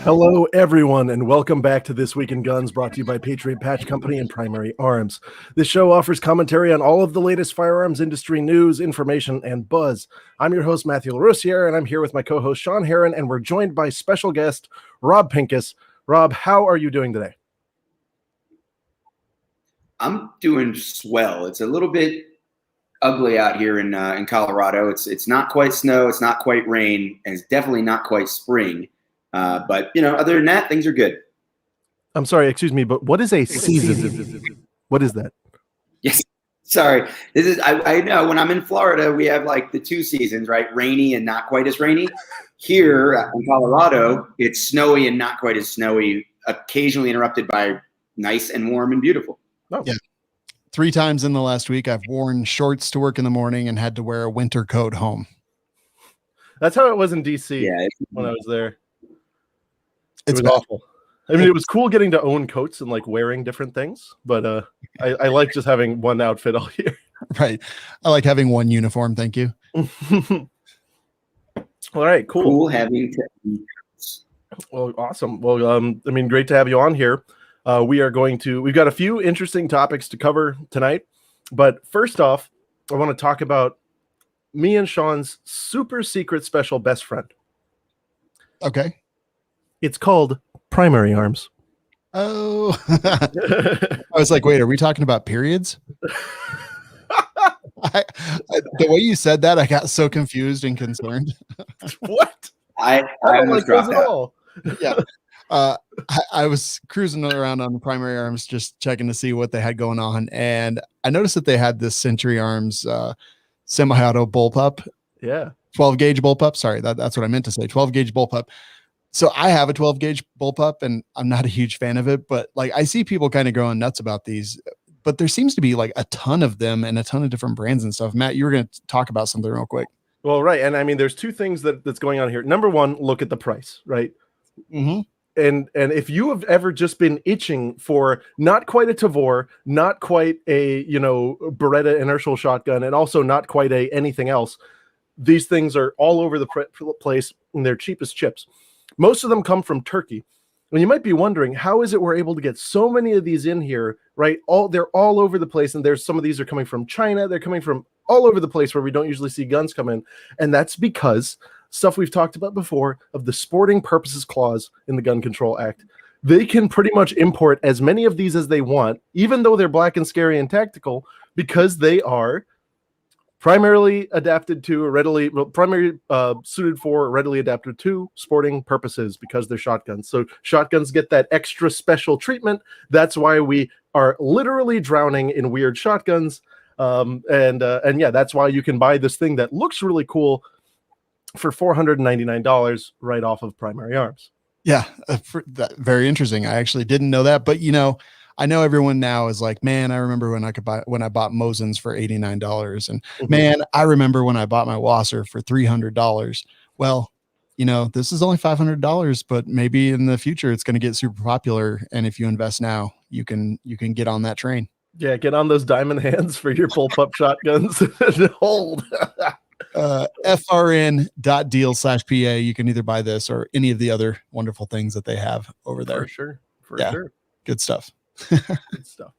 Hello, everyone, and welcome back to This Week in Guns, brought to you by Patriot Patch Company and Primary Arms. This show offers commentary on all of the latest firearms industry news, information, and buzz. I'm your host, Matthew LaRoussiere, and I'm here with my co-host, Sean Heron, and we're joined by special guest, Rob Pincus. Rob, how are you doing today? I'm doing swell. It's a little bit ugly out here in Colorado. It's not quite snow, it's not quite rain, and it's definitely not quite spring. But, other than that, things are good. I'm sorry, excuse me, but what is a season? What is that? Yes. Sorry. I know when I'm in Florida, we have like the two seasons, right? Rainy and not quite as rainy. Here in Colorado, it's snowy and not quite as snowy, occasionally interrupted by nice and warm and beautiful. Oh. Yeah. 3 times in the last week, I've worn shorts to work in the morning and had to wear a winter coat home. That's how it was in DC when I was there. It was awful. I mean, it was cool getting to own coats and like wearing different things, but I like just having one outfit all year. Right. I like having one uniform. Thank you. All right, cool. Cool having Well, awesome. Well, great to have you on here. We've got a few interesting topics to cover tonight, but first off, I want to talk about me and Sean's super secret special best friend. Okay. It's called Primary Arms. Oh, I was like, wait, are we talking about periods? The way you said that, I got so confused and concerned. What? I almost dropped out. Yeah. I was cruising around on Primary Arms, just checking to see what they had going on. And I noticed that they had this Century Arms semi-auto bullpup. Yeah. 12 gauge bullpup. Sorry, that's what I meant to say. 12 gauge bullpup. So I have a 12 gauge bullpup and I'm not a huge fan of it, but like I see people kind of going nuts about these, but there seems to be like a ton of them and a ton of different brands and stuff. Matt, you were going to talk about something real quick. Well, right. And I mean, there's two things that's going on here. Number one, look at the price, right? Mm-hmm. And if you have ever just been itching for not quite a Tavor, not quite a, Beretta inertial shotgun, and also not quite a anything else, these things are all over the place and they're cheap as chips. Most of them come from Turkey. And you might be wondering, how is it we're able to get so many of these in here, right? They're all over the place. And there's some of these are coming from China. They're coming from all over the place where we don't usually see guns come in. And that's because stuff we've talked about before of the sporting purposes clause in the Gun Control Act. They can pretty much import as many of these as they want, even though they're black and scary and tactical, because they are primarily adapted to suited for, readily adapted to sporting purposes because they're shotguns. So shotguns get that extra special treatment. That's why we are literally drowning in weird shotguns. And that's why you can buy this thing that looks really cool for $499 right off of Primary Arms. Yeah, very interesting. I actually didn't know that, but I know everyone now is like, man, I remember when I bought Mosin's for $89, and man, I remember when I bought my Wasser for $300. Well, this is only $500, but maybe in the future it's going to get super popular, and if you invest now, you can get on that train. Yeah, get on those diamond hands for your bullpup shotguns and hold. frn.deal/PA. You can either buy this or any of the other wonderful things that they have over there. For sure. Good stuff. Good stuff.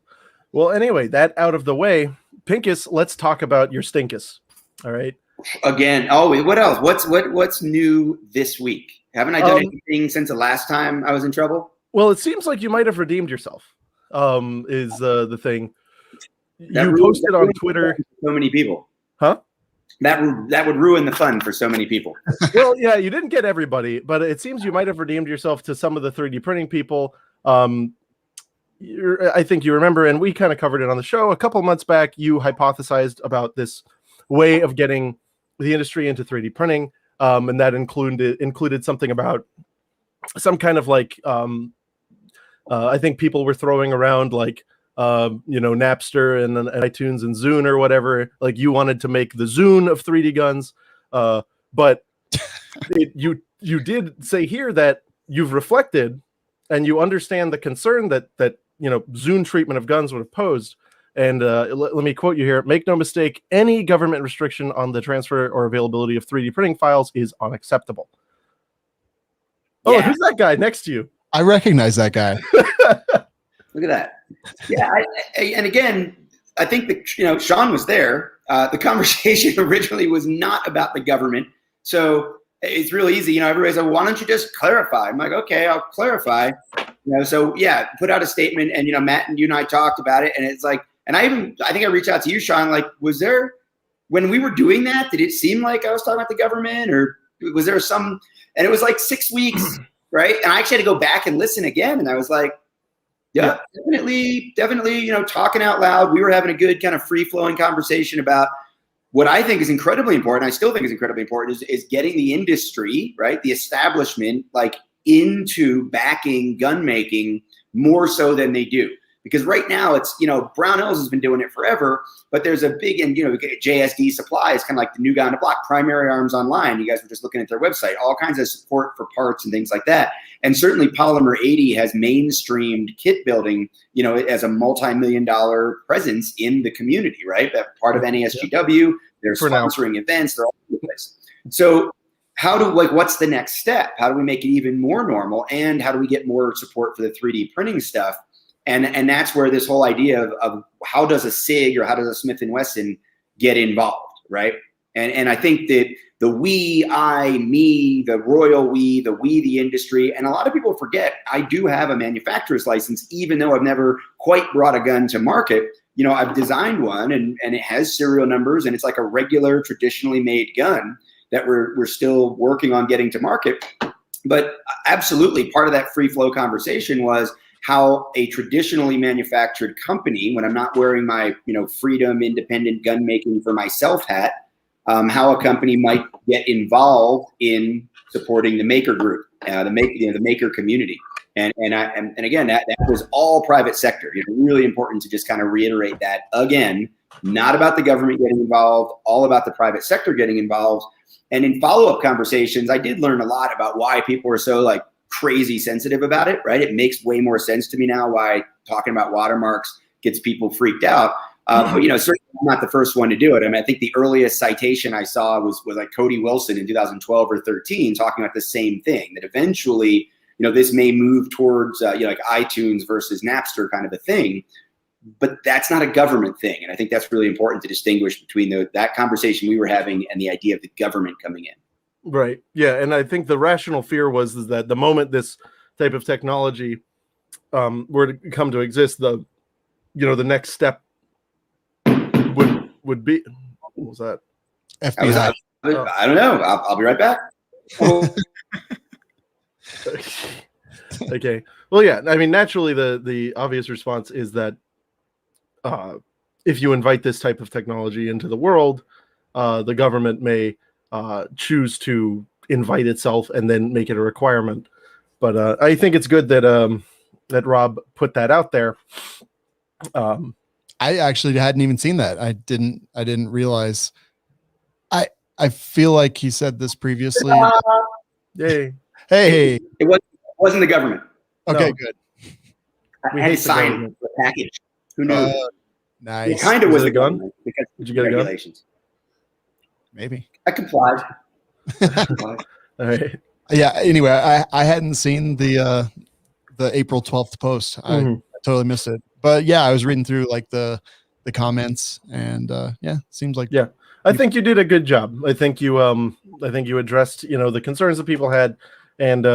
Well, anyway, that out of the way, Pincus, let's talk about your Stinkus. All right. Again. Oh, what else? What's new this week? Haven't I done anything since the last time I was in trouble? Well, it seems like you might have redeemed yourself. Is the thing You posted on Twitter? So many people. Huh? That would ruin the fun for so many people. Well, yeah, you didn't get everybody, but it seems you might have redeemed yourself to some of the 3D printing people. I think you remember, and we kind of covered it on the show a couple months back. You hypothesized about this way of getting the industry into 3D printing, and that included something about some kind of like I think people were throwing around like Napster and iTunes and Zune or whatever. Like you wanted to make the Zune of 3D guns, but you did say here that you've reflected and you understand the concern that Zune treatment of guns would have posed. And let me quote you here. Make no mistake, any government restriction on the transfer or availability of 3D printing files is unacceptable. Oh, Yeah. who's that guy next to you? I recognize that guy. Look at that. Yeah. And again, I think that, Sean was there. The conversation originally was not about the government. So it's really easy. Everybody's like, why don't you just clarify? I'm like, okay, I'll clarify. So yeah, put out a statement, and Matt and you and I talked about it, and it's like, and I think I reached out to you, Sean. Like, was there, when we were doing that, did it seem like I was talking about the government, or was there some? And it was like 6 weeks, right? And I actually had to go back and listen again, and I was like, yeah, definitely, talking out loud. We were having a good kind of free flowing conversation about what I think is incredibly important. I still think is incredibly important is getting the industry, right, the establishment, like, into backing gun making more so than they do. Because right now it's, Brown Hills has been doing it forever, but there's a big, and JSD Supply is kind of like the new guy on the block. Primary Arms Online, you guys were just looking at their website, all kinds of support for parts and things like that. And certainly Polymer 80 has mainstreamed kit building, as a multi-million-dollar presence in the community, right? That part of NASGW, they're sponsoring events, they're all over the place. So what's the next step? How do we make it even more normal? And how do we get more support for the 3D printing stuff? And that's where this whole idea of how does a SIG or how does a Smith & Wesson get involved, right? And I think that the we, I, me, the royal we, the industry, and a lot of people forget I do have a manufacturer's license, even though I've never quite brought a gun to market. I've designed one, and it has serial numbers, and it's like a regular, traditionally made gun that we're still working on getting to market. But absolutely, part of that free flow conversation was how a traditionally manufactured company, when I'm not wearing my, freedom, independent gun making for myself hat, how a company might get involved in supporting the maker group, the maker community. And again, that was all private sector. Really important to just kind of reiterate that again, not about the government getting involved, all about the private sector getting involved. And in follow-up conversations, I did learn a lot about why people are so crazy sensitive about it, right? It makes way more sense to me now why talking about watermarks gets people freaked out. But certainly I'm not the first one to do it. I think the earliest citation I saw was like Cody Wilson in 2012 or 13 talking about the same thing, that eventually, this may move towards like iTunes versus Napster kind of a thing, but that's not a government thing. And I think that's really important to distinguish between that conversation we were having and the idea of the government coming in. Right. Yeah. And I think the rational fear was that the moment this type of technology were to come to exist, the next step would be, what was that? FBI. I don't know. I'll be right back. Okay. Well, yeah. Naturally, the obvious response is that if you invite this type of technology into the world, the government may choose to invite itself and then make it a requirement. But I think it's good that Rob put that out there. I actually hadn't even seen that. I didn't realize. I feel like he said this previously. Yay. Hey. It wasn't the government. Okay, No. good. I had to sign the package. Who knew? Nice. It kind of was it the a gun? government because Did you get regulations. Maybe. I complied. All right. Yeah. Anyway, I hadn't seen the April 12th post. I totally missed it. But yeah, I was reading through the comments, and seems like I think you did a good job. I think you addressed the concerns that people had, and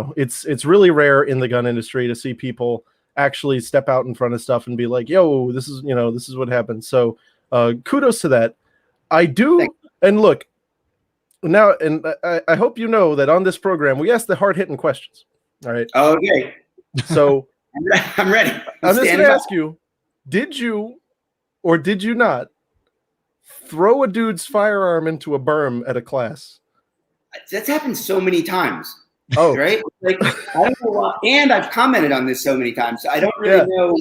it's really rare in the gun industry to see people actually step out in front of stuff and be like, yo, this is what happened. So kudos to that. I do. Thanks. And look now, and I hope you know that on this program we ask the hard-hitting questions. All right. Okay. So I'm ready. I'm just going to ask you, did you or did you not throw a dude's firearm into a berm at a class? That's happened so many times. Oh, right. I don't know why, and I've commented on this so many times. So I don't really know.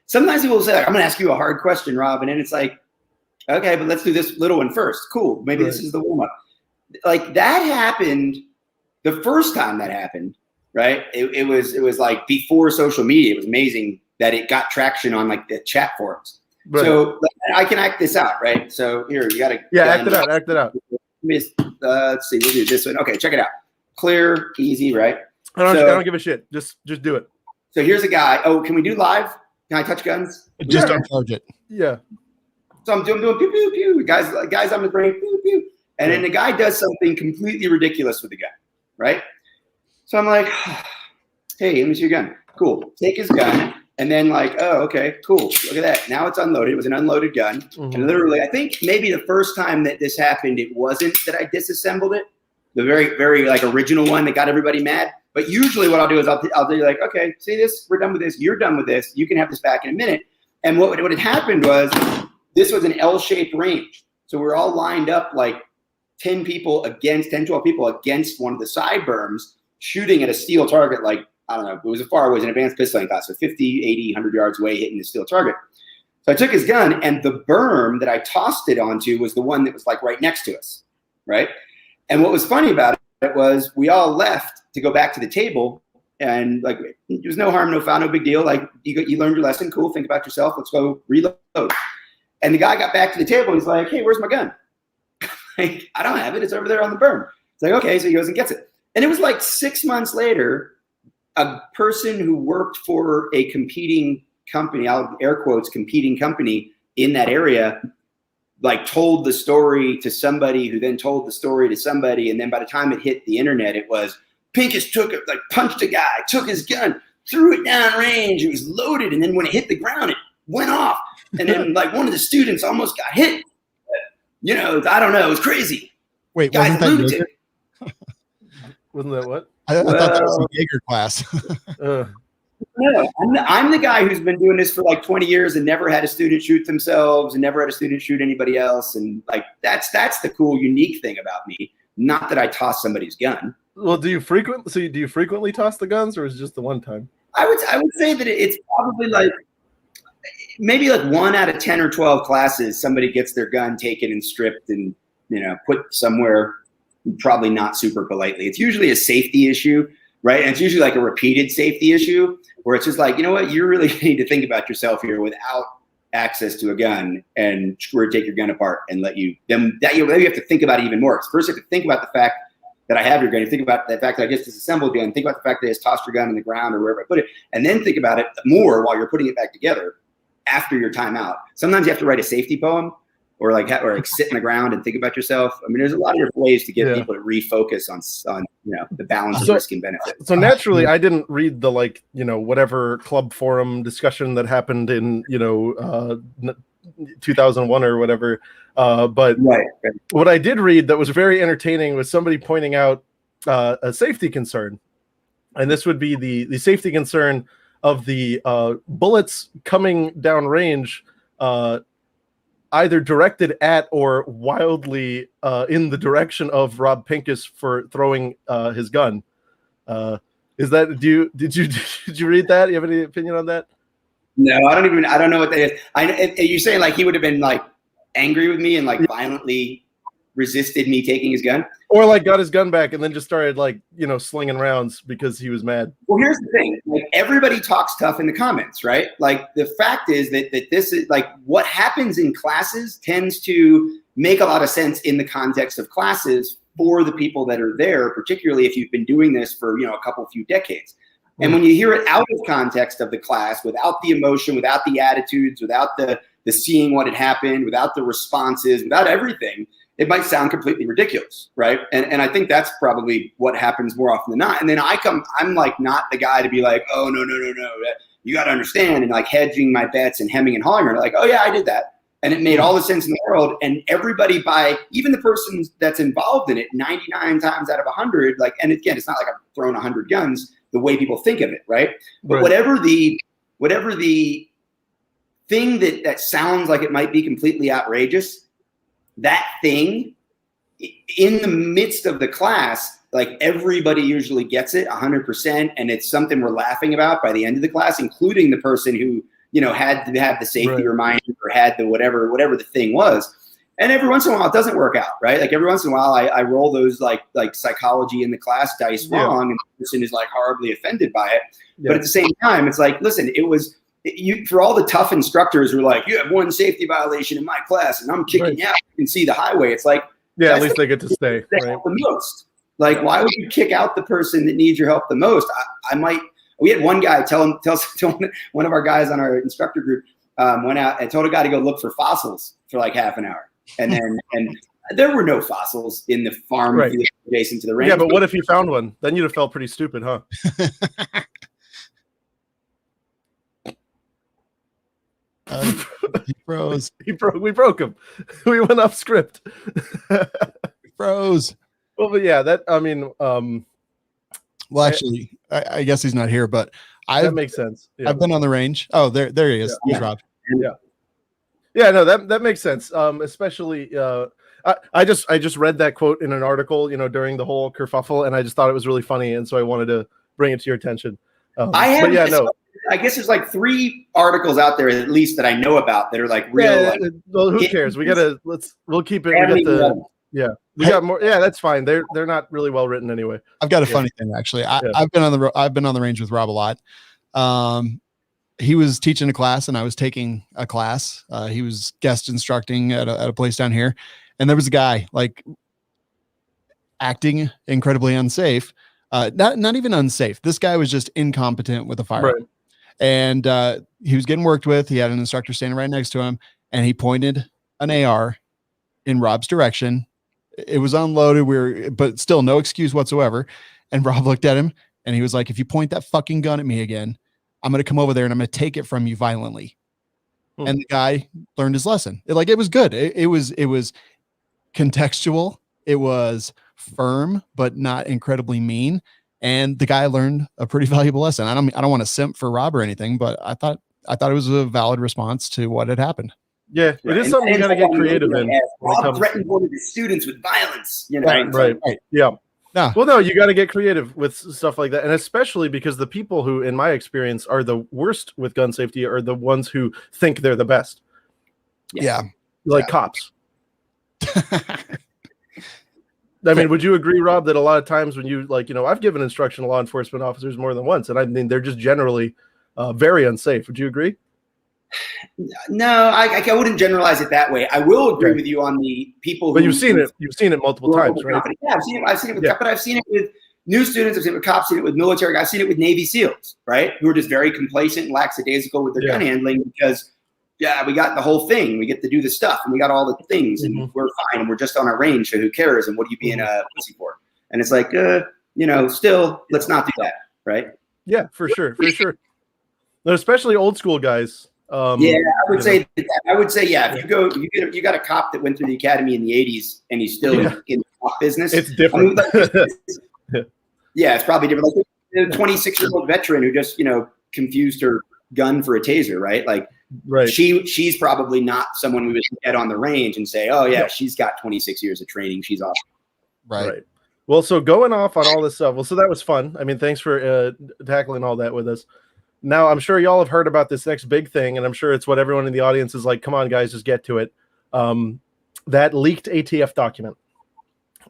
Sometimes people will say, I'm going to ask you a hard question, Rob. And then it's like, okay, but let's do this little one first. Cool. Maybe this is the warm up. That happened the first time that happened. Right. It was like before social media. It was amazing that it got traction on the chat forums. Right. So I can act this out. Right. So here, you got to. Yeah. Act it out. Let's see. We'll do this one. Okay. Check it out. clear, easy, right? I don't give a shit. Just do it. So here's a guy. Oh, can we do live? Can I touch guns? Just uncharge it. Yeah. So I'm doing pew, pew, pew. Guys on the brain, pew, pew. And then the guy does something completely ridiculous with the gun, right? So I'm like, hey, let me see your gun. Cool. Take his gun. And then like, oh, okay, cool. Look at that. Now it's unloaded. It was an unloaded gun. Mm-hmm. And literally, I think maybe the first time that this happened, it wasn't that I disassembled it. The very, very like original one that got everybody mad. But usually what I'll do is I'll do like, okay, see this? We're done with this. You're done with this. You can have this back in a minute. And what had happened was this was an L-shaped range. So we're all lined up like 10, 12 people against one of the side berms, shooting at a steel target like, I don't know, it was a far away, it was an advanced pistoling class, so 50, 80, 100 yards away, hitting the steel target. So I took his gun, and the berm that I tossed it onto was the one that was like right next to us, right? And what was funny about it was we all left to go back to the table, and like there was no harm, no foul, no big deal. Like you learned your lesson, cool, think about yourself, let's go reload. And the guy got back to the table, and he's like, hey, where's my gun? Like, I don't have it, it's over there on the berm. It's like, okay, so he goes and gets it. And it was like 6 months later, a person who worked for a competing company, I'll air quotes, competing company in that area, like told the story to somebody who then told the story to somebody. And then by the time it hit the internet, it was Pincus took it, like punched a guy, took his gun, threw it down range. It was loaded. And then when it hit the ground, it went off. And then like one of the students almost got hit. You know, I don't know. It was crazy. Wait, Guys, wasn't that Jaeger? Wasn't that what? I thought that was a Jaeger class. No, I'm the guy who's been doing this for like 20 years and never had a student shoot themselves and never had a student shoot anybody else. And like that's the cool, unique thing about me. Not that I toss somebody's gun. Well, do you frequently toss the guns, or is it just the one time? I would say that it's probably like maybe like 1 out of 10 or 12 classes, somebody gets their gun taken and stripped and, you know, put somewhere probably not super politely. It's usually a safety issue, right? And it's usually like a repeated safety issue where it's just like, you know what, you really need to think about yourself here without access to a gun, and we're take your gun apart and let you, then that you have to think about it even more. Because first you have to think about the fact that I have your gun. You think about the fact that I just disassembled you, and think about the fact that I just tossed your gun on the ground or wherever I put it. And then think about it more while you're putting it back together after your timeout. Sometimes you have to write a safety poem or like sit in the ground and think about yourself. I mean, there's a lot of different ways to get people to refocus on you know, the balance of risk and benefit. So naturally, I didn't read the like, you know, whatever club forum discussion that happened in, you know, 2001 or whatever. But right. What I did read that was very entertaining was somebody pointing out a safety concern. And this would be the safety concern of the bullets coming down range, either directed at or wildly in the direction of Rob Pincus for throwing his gun. Is that did you read that? You have any opinion on that? No, I don't know what that is. Are you saying like he would have been like angry with me and like violently resisted me taking his gun? Or like got his gun back and then just started like, you know, slinging rounds because he was mad. Well, here's the thing. Like everybody talks tough in the comments, right? Like the fact is that this is like what happens in classes tends to make a lot of sense in the context of classes for the people that are there, particularly if you've been doing this for, you know, a few decades. And when you hear it out of context of the class, without the emotion, without the attitudes, without the seeing what had happened, without the responses, without everything, it might sound completely ridiculous, right? And I think that's probably what happens more often than not. And then I'm like not the guy to be like, oh, no, you got to understand, and like hedging my bets and hemming and hawing. Like, oh yeah, I did that. And it made all the sense in the world. And everybody, even the person that's involved in it, 99 times out of 100, like, and again, it's not like I've thrown 100 guns the way people think of it, right? But right. whatever the thing that sounds like it might be completely outrageous, that thing in the midst of the class, like everybody usually gets it 100%, and it's something we're laughing about by the end of the class, including the person who, you know, had to have the safety reminder or had the whatever the thing was. And every once in a while it doesn't work out, right? Like every once in a while I roll those like psychology in the class dice wrong, and the person is like horribly offended by it. But at the same time, it's like, listen, you for all the tough instructors who are like, you have one safety violation in my class and I'm kicking you out, you can see the highway. It's like, at least they get to stay. Right? The most. Like, why would you kick out the person that needs your help the most? We had one guy tell one of our guys on our instructor group went out and told a guy to go look for fossils for like half an hour. And there were no fossils in the farm field adjacent to the range. Yeah, but what if he found one? Then you'd have felt pretty stupid, huh? He froze. We broke him. We went off script. He froze. Well, but yeah, well, actually, I guess he's not here, but that makes sense. Yeah. I've been on the range. Oh, there he is. Yeah. He's Rob. Yeah, no, that makes sense. Especially, I just read that quote in an article, during the whole kerfuffle, and I just thought it was really funny, and so I wanted to bring it to your attention. I guess there's like 3 articles out there at least that I know about that are like real. Yeah, well, who cares? We'll keep it. We got more. Yeah, that's fine. They're not really well written anyway. I've got a funny thing actually. I've been on the range with Rob a lot. He was teaching a class and I was taking a class. He was guest instructing at a place down here, and there was a guy like acting incredibly unsafe. Not even unsafe. This guy was just incompetent with a firearm. Right. And he was getting worked with. He had an instructor standing right next to him, and he pointed an AR in Rob's direction. It was unloaded. But still no excuse whatsoever. And Rob looked at him and he was like, if you point that fucking gun at me again, I'm going to come over there and I'm going to take it from you violently. And the guy learned his lesson. It was good. It was contextual. It was firm, but not incredibly mean. And the guy learned a pretty valuable lesson. I don't want to simp for Rob or anything, but I thought it was a valid response to what had happened. Yeah, it is something you got to get creative in. Rob threatened one of his students with violence. Right. Yeah. No. Well, no, you got to get creative with stuff like that, and especially because the people who, in my experience, are the worst with gun safety are the ones who think they're the best. Yeah, like cops. I mean, would you agree, Rob, that a lot of times when you I've given instruction to law enforcement officers more than once, and I mean they're just generally very unsafe. Would you agree? No, I wouldn't generalize it that way. I will agree with you on the people. But you've seen it multiple times, right? Yeah, I've seen it with but I've seen it with new students. I've seen it with cops. I've seen it with military guys. I've seen it with Navy SEALs, right? Who are just very complacent and lackadaisical with their gun handling because, we got the whole thing. We get to do the stuff and we got all the things and we're fine and we're just on our range. So who cares? And what are you being a pussy for? And it's like, still, let's not do that, right? Yeah, for sure. But especially old school guys. I would say, yeah. If you got a cop that went through the academy in the '80s and he's still in the cop business, it's different. It's probably different. Like a 26-year-old veteran who just confused her gun for a taser, right? Like, right. She's probably not someone we would get on the range and say, oh yeah, she's got 26 years of training. She's awesome. Right. Well, so going off on all this stuff. Well, so that was fun. I mean, thanks for tackling all that with us. Now, I'm sure y'all have heard about this next big thing, and I'm sure it's what everyone in the audience is like, come on, guys, just get to it. That leaked ATF document.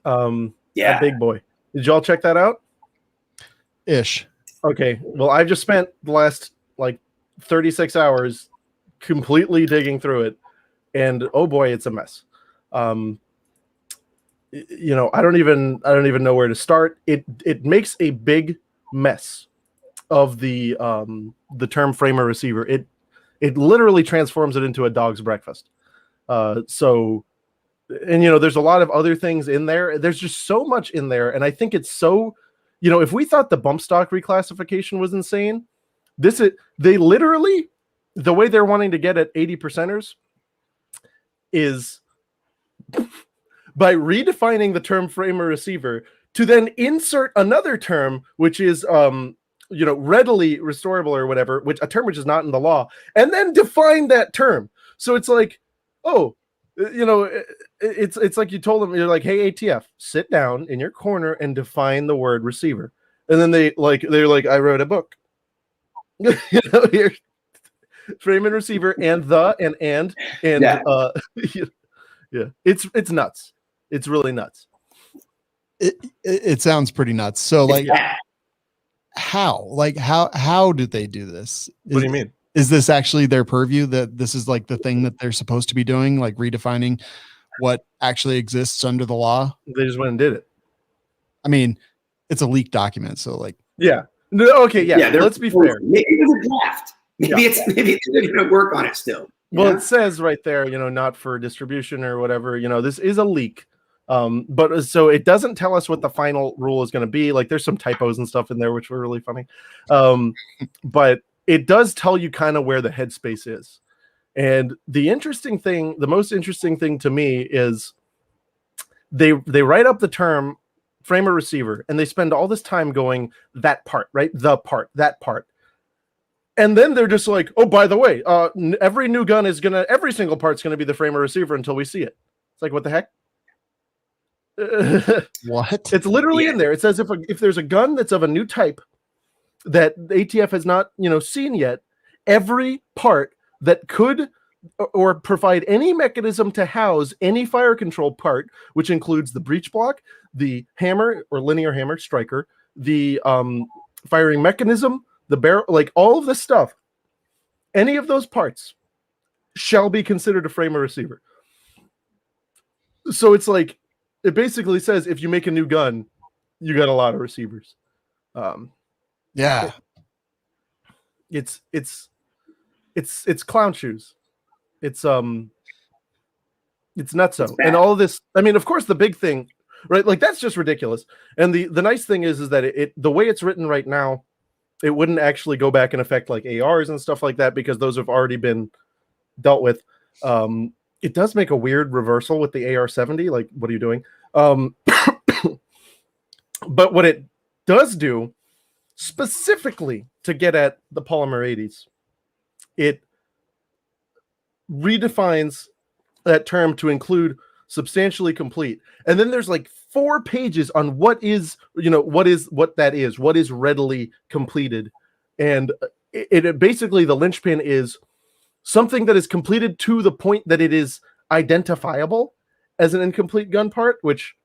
That big boy. Did y'all check that out? Ish. Okay. Well, I've just spent the last 36 hours completely digging through it, and oh boy, it's a mess. I don't even know where to start. It makes a big mess of the term framer receiver. It literally transforms it into a dog's breakfast. There's a lot of other things in there. There's just so much in there. And I think it's so, if we thought the bump stock reclassification was insane, they literally, the way they're wanting to get at 80%ers is by redefining the term framer receiver to then insert another term, which is, readily restorable or whatever, which is not in the law, and then define that term. So it's like, it's like you told them, you're like, hey, ATF, sit down in your corner and define the word receiver. And then they're like, I wrote a book. Here, frame and receiver and it's nuts. It's really nuts. It sounds pretty nuts. So how did they do this? What do you mean? Is this actually their purview, that this is like the thing that they're supposed to be doing, like redefining what actually exists under the law? They just went and did it. I mean, it's a leaked document, so like. Yeah. No, okay. Yeah. Let's be fair. Maybe it's a draft. Maybe they're going to work on it still. Well, it says right there, not for distribution or whatever. This is a leak. But so it doesn't tell us what the final rule is going to be. Like, there's some typos and stuff in there, which were really funny. But it does tell you kind of where the headspace is. And the most interesting thing to me is they write up the term framer receiver, and they spend all this time going that part, right? The part, that part. And then they're just like, oh, by the way, every new gun every single part's gonna be the framer receiver until we see it. It's like, what the heck? What? It's literally in there. It says if there's a gun that's of a new type that the ATF has not seen yet, every part that could or provide any mechanism to house any fire control part, which includes the breech block, the hammer or linear hammer striker, the firing mechanism, the barrel, like all of this stuff, any of those parts shall be considered a framer receiver. So it's like, it basically says if you make a new gun, you got a lot of receivers. Yeah. It's clown shoes. It's nutso. And all of this, I mean, of course, the big thing, right? Like, that's just ridiculous. And the nice thing is that the way it's written right now, it wouldn't actually go back and affect like ARs and stuff like that, because those have already been dealt with. It does make a weird reversal with the AR-70. Like, what are you doing? But what it does do, specifically to get at the polymer 80s, it redefines that term to include substantially complete. And then there's like 4 pages on what is readily completed. And it basically, the linchpin is something that is completed to the point that it is identifiable as an incomplete gun part, which,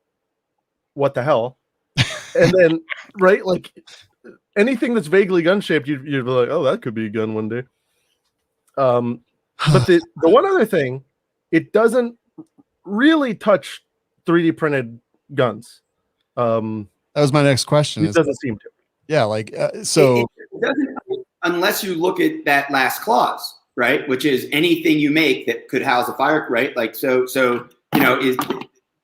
what the hell? And then, right, like anything that's vaguely gun shaped, you'd be like, oh, that could be a gun one day. But the one other thing, it doesn't really touch 3D printed guns. That was my next question. It doesn't seem to. Yeah, like so. It doesn't, unless you look at that last clause, right? Which is anything you make that could house a fire, right? Like so is,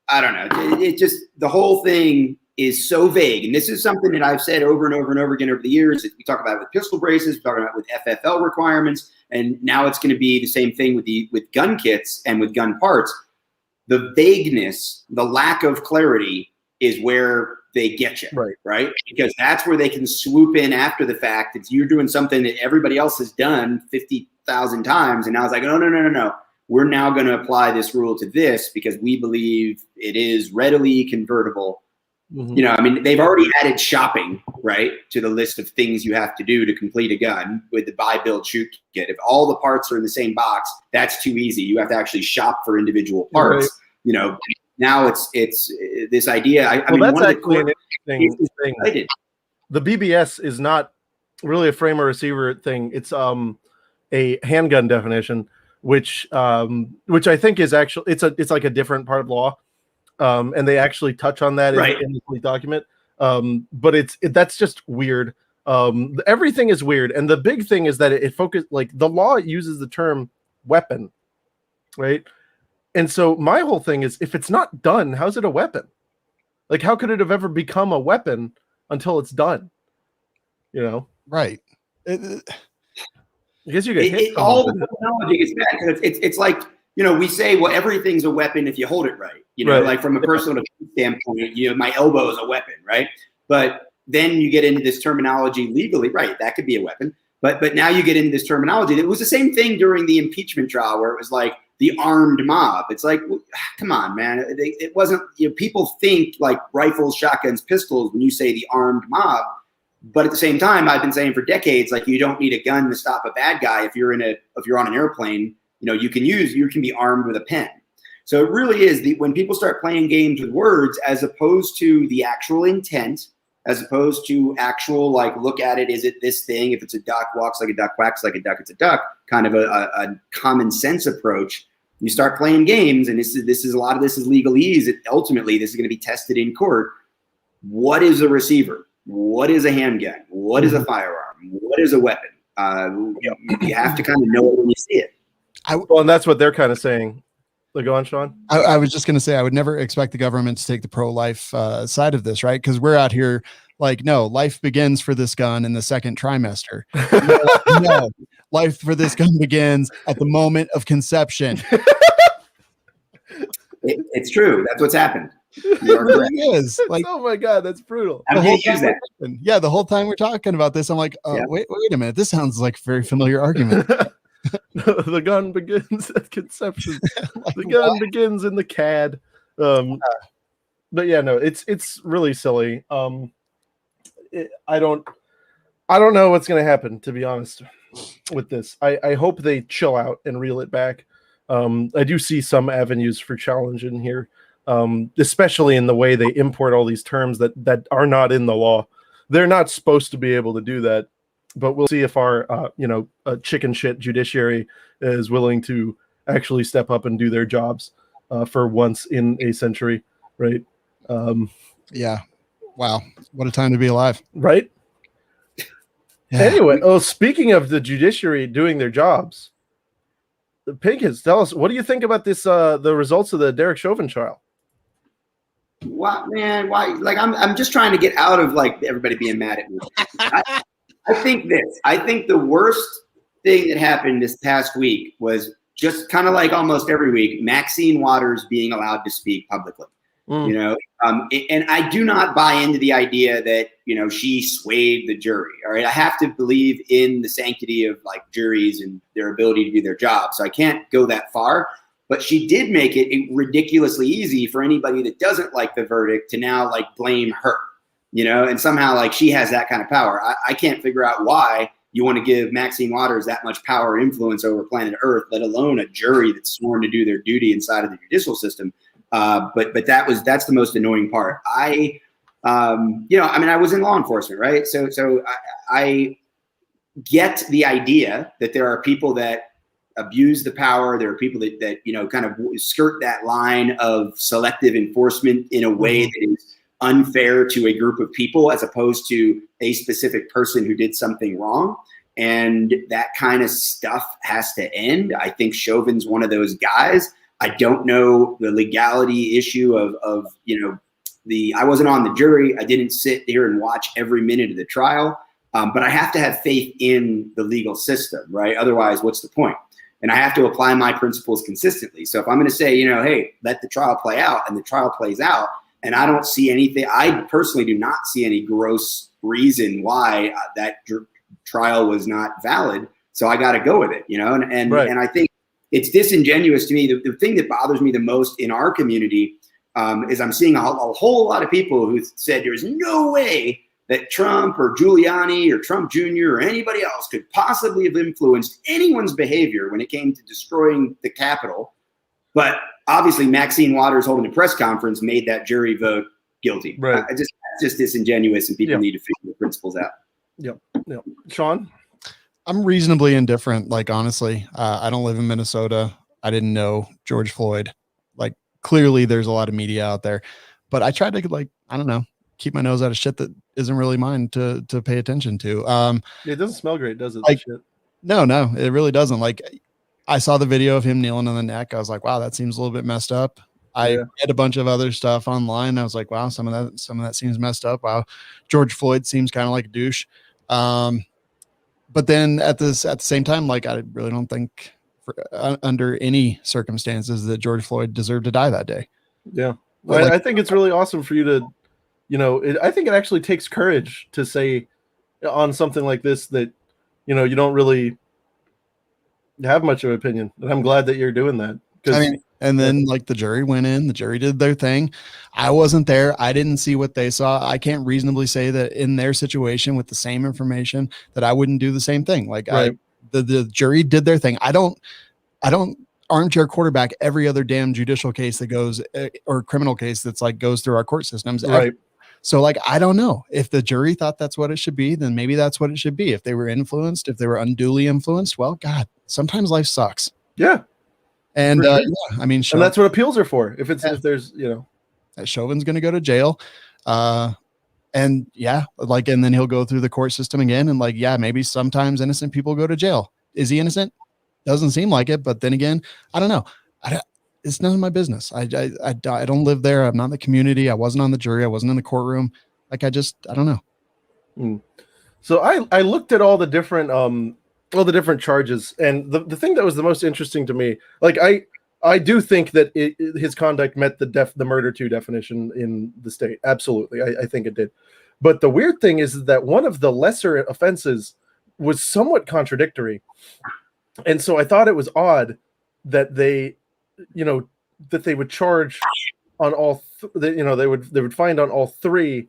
I don't know. It just, the whole thing is so vague, and this is something that I've said over and over and over again over the years. We talk about it with pistol braces, we talk about it with FFL requirements, and now it's going to be the same thing with gun kits and with gun parts. The vagueness, the lack of clarity is where they get you, right? Because that's where they can swoop in after the fact. It's, you're doing something that everybody else has done 50,000 times, and now it's like, no. We're now going to apply this rule to this because we believe it is readily convertible. Mm-hmm. I mean, they've already added shopping, right, to the list of things you have to do to complete a gun with the buy, build, shoot kit. If all the parts are in the same box, that's too easy. You have to actually shop for individual parts. Right. Now it's this idea. I mean, that's one actually of the an interesting thing. The BBS is not really a framer receiver thing. It's a handgun definition, which I think is actually it's like a different part of law. And they actually touch on that in the document. But that's just weird. Everything is weird. And the big thing is that it focused, like, the law uses the term weapon, right? And so my whole thing is, if it's not done, how's it a weapon? Like, how could it have ever become a weapon until it's done? Right. I guess you get hit. All the technology is bad, because it's like, we say, well, everything's a weapon if you hold it right. Like from a personal standpoint, my elbow is a weapon, right? But then you get into this terminology legally, right? That could be a weapon. But now you get into this terminology. It was the same thing during the impeachment trial, where it was like the armed mob. It's like, well, come on, man. It wasn't, people think like rifles, shotguns, pistols when you say the armed mob. But at the same time, I've been saying for decades, like, you don't need a gun to stop a bad guy. If you're on an airplane, you can be armed with a pen. So it really is when people start playing games with words, as opposed to the actual intent, as opposed to actual, like, look at it, is it this thing? If it's a duck, walks like a duck, quacks like a duck, it's a duck, kind of a common sense approach. You start playing games, and this is a lot of this is legalese. Ultimately, this is going to be tested in court. what is a receiver? What is a handgun? What is a firearm? What is a weapon? You have to kind of know it when you see it. Well, and that's what they're kind of saying. Go on, Sean. I was just going to say, I would never expect the government to take the pro-life side of this, right? Because we're out here like, no, life begins for this gun in the second trimester. No, life for this gun begins at the moment of conception. It's true. That's what's happened. It really is. Like, oh my God, that's brutal. I'm going to use that. Yeah, the whole time we're talking about this, I'm like, wait a minute. This sounds like a very familiar argument. The gun begins at conception. Like, the gun begins in the CAD. But yeah, no, it's really silly. I don't know what's going to happen, to be honest, with this. I hope they chill out and reel it back. I do see some avenues for challenge in here, especially in the way they import all these terms that are not in the law. They're not supposed to be able to do that, but we'll see if our chicken shit judiciary is willing to actually step up and do their jobs for once in a century, right? Yeah. Wow. What a time to be alive. Right? Yeah. Anyway, speaking of the judiciary doing their jobs, Pincus, tell us, what do you think about this? The results of the Derrick Chauvin trial? What, man? Why? Like, I'm just trying to get out of like everybody being mad at me. I think this. I think the worst thing that happened this past week was just kind of like almost every week, Maxine Waters being allowed to speak publicly. You know, and I do not buy into the idea that, she swayed the jury. All right. I have to believe in the sanctity of like juries and their ability to do their job. So I can't go that far, but she did make it ridiculously easy for anybody that doesn't like the verdict to now like blame her, and somehow like she has that kind of power. I can't figure out why you want to give Maxine Waters that much power and influence over planet Earth, let alone a jury that's sworn to do their duty inside of the judicial system. But that's the most annoying part. I was in law enforcement, right? So I get the idea that there are people that abuse the power. There are people that kind of skirt that line of selective enforcement in a way that is unfair to a group of people as opposed to a specific person who did something wrong. And that kind of stuff has to end. I think Chauvin's one of those guys. I don't know the legality issue of I wasn't on the jury. I didn't sit here and watch every minute of the trial, but I have to have faith in the legal system, right? Otherwise, what's the point? And I have to apply my principles consistently. So if I'm going to say, hey, let the trial play out, and the trial plays out, and I don't see anything, I personally do not see any gross reason why that trial was not valid. So I got to go with it, and I think it's disingenuous to me. The thing that bothers me the most in our community is I'm seeing a whole lot of people who said there's no way that Trump or Giuliani or Trump Jr. or anybody else could possibly have influenced anyone's behavior when it came to destroying the Capitol. But obviously Maxine Waters holding a press conference made that jury vote guilty. Right. It's just disingenuous, and people need to figure the principles out. Yep. Sean? I'm reasonably indifferent. Like, honestly, I don't live in Minnesota. I didn't know George Floyd. Like, clearly there's a lot of media out there, but I try to keep my nose out of shit that isn't really mine to pay attention to. It doesn't smell great, does it? Like, no, it really doesn't. Like, I saw the video of him kneeling on the neck. I was like, wow, that seems a little bit messed up. I read a bunch of other stuff online. I was like, wow, some of that seems messed up. Wow. George Floyd seems kind of like a douche. But then at the same time, like, I really don't think under any circumstances that George Floyd deserved to die that day. Yeah. Well, I think it's really awesome for you to, I think it actually takes courage to say on something like this that, you don't really have much of an opinion. And I'm glad that you're doing that. And then like the jury went in, the jury did their thing. I wasn't there. I didn't see what they saw. I can't reasonably say that in their situation with the same information that I wouldn't do the same thing. Like, right. The jury did their thing. I don't armchair quarterback every other damn judicial case that goes or criminal case that's like goes through our court systems. Right. So like, I don't know if the jury thought that's what it should be, then maybe that's what it should be. If they were influenced, if they were unduly influenced, well, God, sometimes life sucks. Yeah. And and that's what appeals are for. If there's, Chauvin's going to go to jail. And yeah, like, and then he'll go through the court system again. And like, yeah, maybe sometimes innocent people go to jail. Is he innocent? Doesn't seem like it. But then again, I don't know. It's none of my business. I don't live there. I'm not in the community. I wasn't on the jury. I wasn't in the courtroom. Like, I don't know. So I looked at all the different charges, and the thing that was the most interesting to me, like I do think that his conduct met the murder 2 definition in the state. Absolutely. I think it did. But the weird thing is that one of the lesser offenses was somewhat contradictory. And so I thought it was odd that they would charge on all, they would find on all 3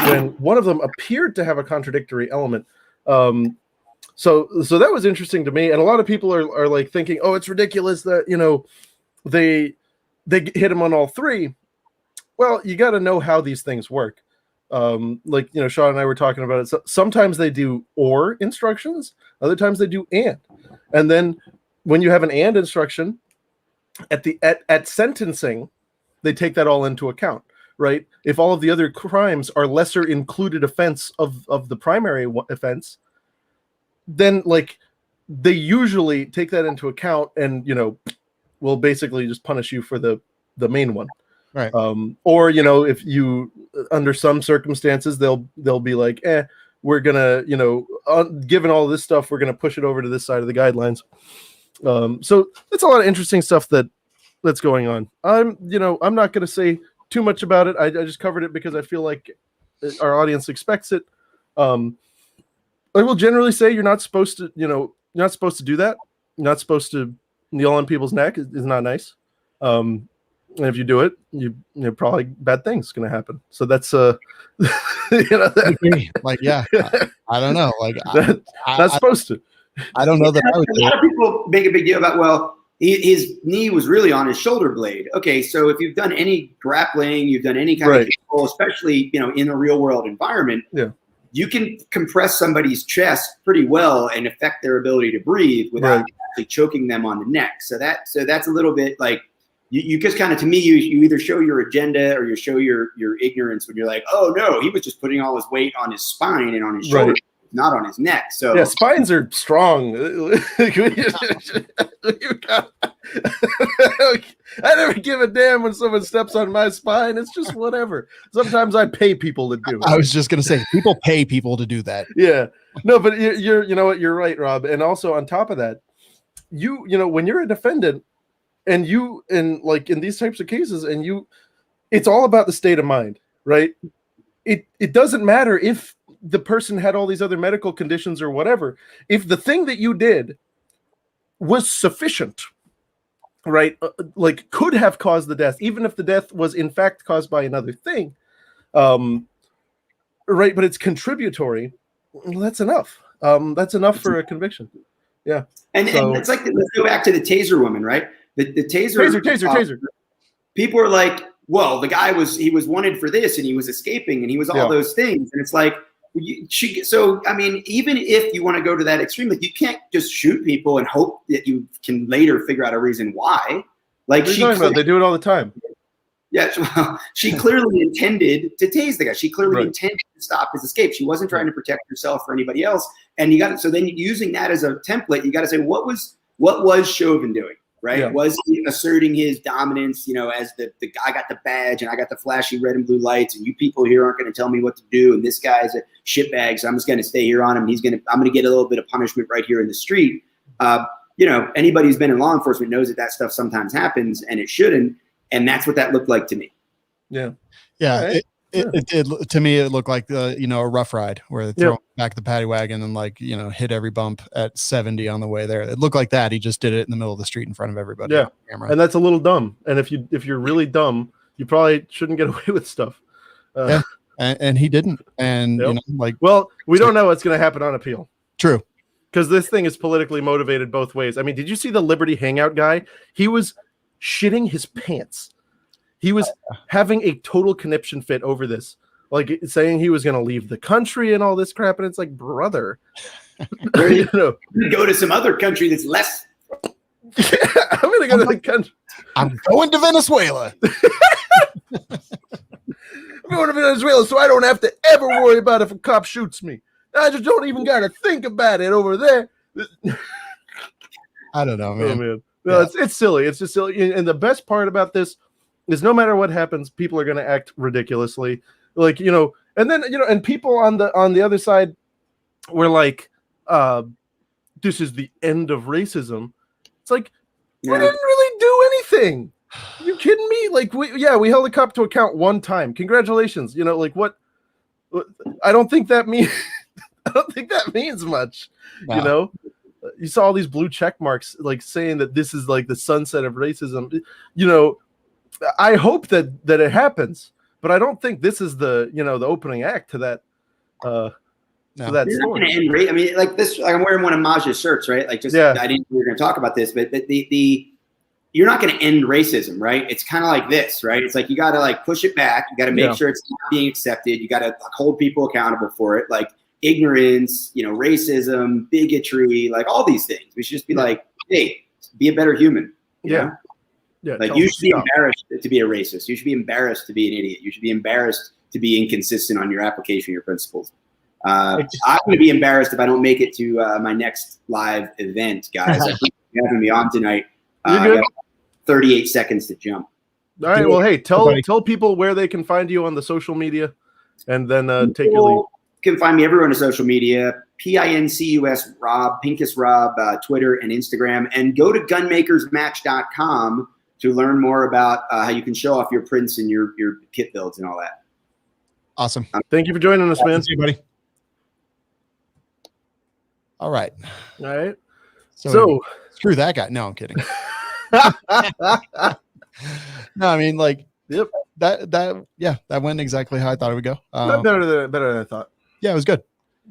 when one of them appeared to have a contradictory element. So that was interesting to me. And a lot of people are like thinking, oh, it's ridiculous that, they hit him on all 3. Well, you got to know how these things work. Like, Sean and I were talking about it. So sometimes they do or instructions. Other times they do and. And then when you have an and instruction at sentencing, they take that all into account, right? If all of the other crimes are lesser included offense of the primary offense, then like they usually take that into account and, will basically just punish you for the main one. Right. Or, if you, under some circumstances, they'll be like, we're gonna, given all this stuff, we're gonna push it over to this side of the guidelines. So that's a lot of interesting stuff that's going on. I'm not gonna say too much about it. I just covered it because I feel like our audience expects it. I will generally say you're not supposed to do that. You're not supposed to kneel on people's neck. Is not nice. And if you do it, you probably bad things going to happen. So that's like, yeah, I don't know. Like, not supposed to. I don't know that I would. A lot of people make a big deal about, well, his knee was really on his shoulder blade. Okay, so if you've done any grappling, you've done any kind of control, especially in a real world environment, you can compress somebody's chest pretty well and affect their ability to breathe without actually choking them on the neck. So that's a little bit like you just kind of, to me, you either show your agenda or you show your ignorance when you're like, oh no, he was just putting all his weight on his spine and on his shoulder, not on his neck. So yeah, spines are strong. I never give a damn when someone steps on my spine. It's just whatever. Sometimes I pay people to do it. I was just gonna say, people pay people to do that. Yeah, no, but you're right, Rob. And also on top of that, when you're a defendant and like in these types of cases, and it's all about the state of mind, right? It doesn't matter if the person had all these other medical conditions or whatever. If the thing that you did was sufficient, right, like could have caused the death, even if the death was in fact caused by another thing, right, but it's contributory, well, that's enough. That's enough for a conviction. Yeah. And it's like, let's go back to the taser woman, right? The taser. People are like, well, the guy was wanted for this and he was escaping and he was all those things. And it's like, so, I mean, even if you want to go to that extreme, like you can't just shoot people and hope that you can later figure out a reason why. Like they do it all the time. Yeah, well, she clearly intended to tase the guy. She clearly intended to stop his escape. She wasn't trying to protect herself or anybody else. And so then using that as a template, you got to say, what was Chauvin doing? Right? Yeah. Was he asserting his dominance, as the guy got the badge and I got the flashy red and blue lights and you people here aren't going to tell me what to do. And this guy's a shitbag. So I'm just going to stay here on him. I'm going to get a little bit of punishment right here in the street. Anybody who's been in law enforcement knows that stuff sometimes happens and it shouldn't. And that's what that looked like to me. Yeah. Yeah. Right. It did, to me, it looked like a rough ride where they throw back the paddy wagon and hit every bump at 70 on the way there. It looked like that. He just did it in the middle of the street in front of everybody. Yeah. And that's a little dumb. And if you're really dumb, you probably shouldn't get away with stuff. Yeah. And he didn't. And well, we don't know what's going to happen on appeal. True. Because this thing is politically motivated both ways. I mean, did you see the Liberty Hangout guy? He was shitting his pants. He was having a total conniption fit over this, like saying he was going to leave the country and all this crap. And it's like, brother, go to some other country that's less. I'm going to go to the country. I'm going to Venezuela. I'm going to Venezuela so I don't have to ever worry about if a cop shoots me. I just don't even got to think about it over there. I don't know, man. Oh, man. No, it's silly. It's just silly. And the best part about this is no matter what happens, people are going to act ridiculously. Like, and then, and people on the other side were like, this is the end of racism. It's like, we didn't really do anything. You kidding me? Like, we held a cop to account one time. Congratulations. Like what? I don't think that means much. No. You saw all these blue check marks, like saying that this is like the sunset of racism. I hope that it happens, but I don't think this is the the opening act to that. To that You're story. Not gonna end, right? I mean, like this. Like I'm wearing one of Maj's shirts, right? Like, I didn't think we were going to talk about this, but the you're not going to end racism, right? It's kind of like this, right? It's like you got to like push it back. You got to make sure it's not being accepted. You got to hold people accountable for it, like ignorance, racism, bigotry, like all these things. We should just be like, hey, be a better human. You know? Yeah. Like you should be embarrassed to be a racist. You should be embarrassed to be an idiot. You should be embarrassed to be inconsistent on your application, your principles. I'm going to be embarrassed if I don't make it to my next live event, guys. I think you're having me on tonight. I got 38 seconds to jump. All right. Well, hey, tell people where they can find you on the social media, and then take your lead. You can find me everywhere on the social media. Pincus Rob, Pincus Rob, Twitter and Instagram, and go to gunmakersmatch.com to learn more about how you can show off your prints and your kit builds and all that. Awesome. Thank you for joining us, man. See you, buddy. All right. So screw that guy. No, I'm kidding. No, I mean, like, that went exactly how I thought it would go. Better than I thought. Yeah, it was good.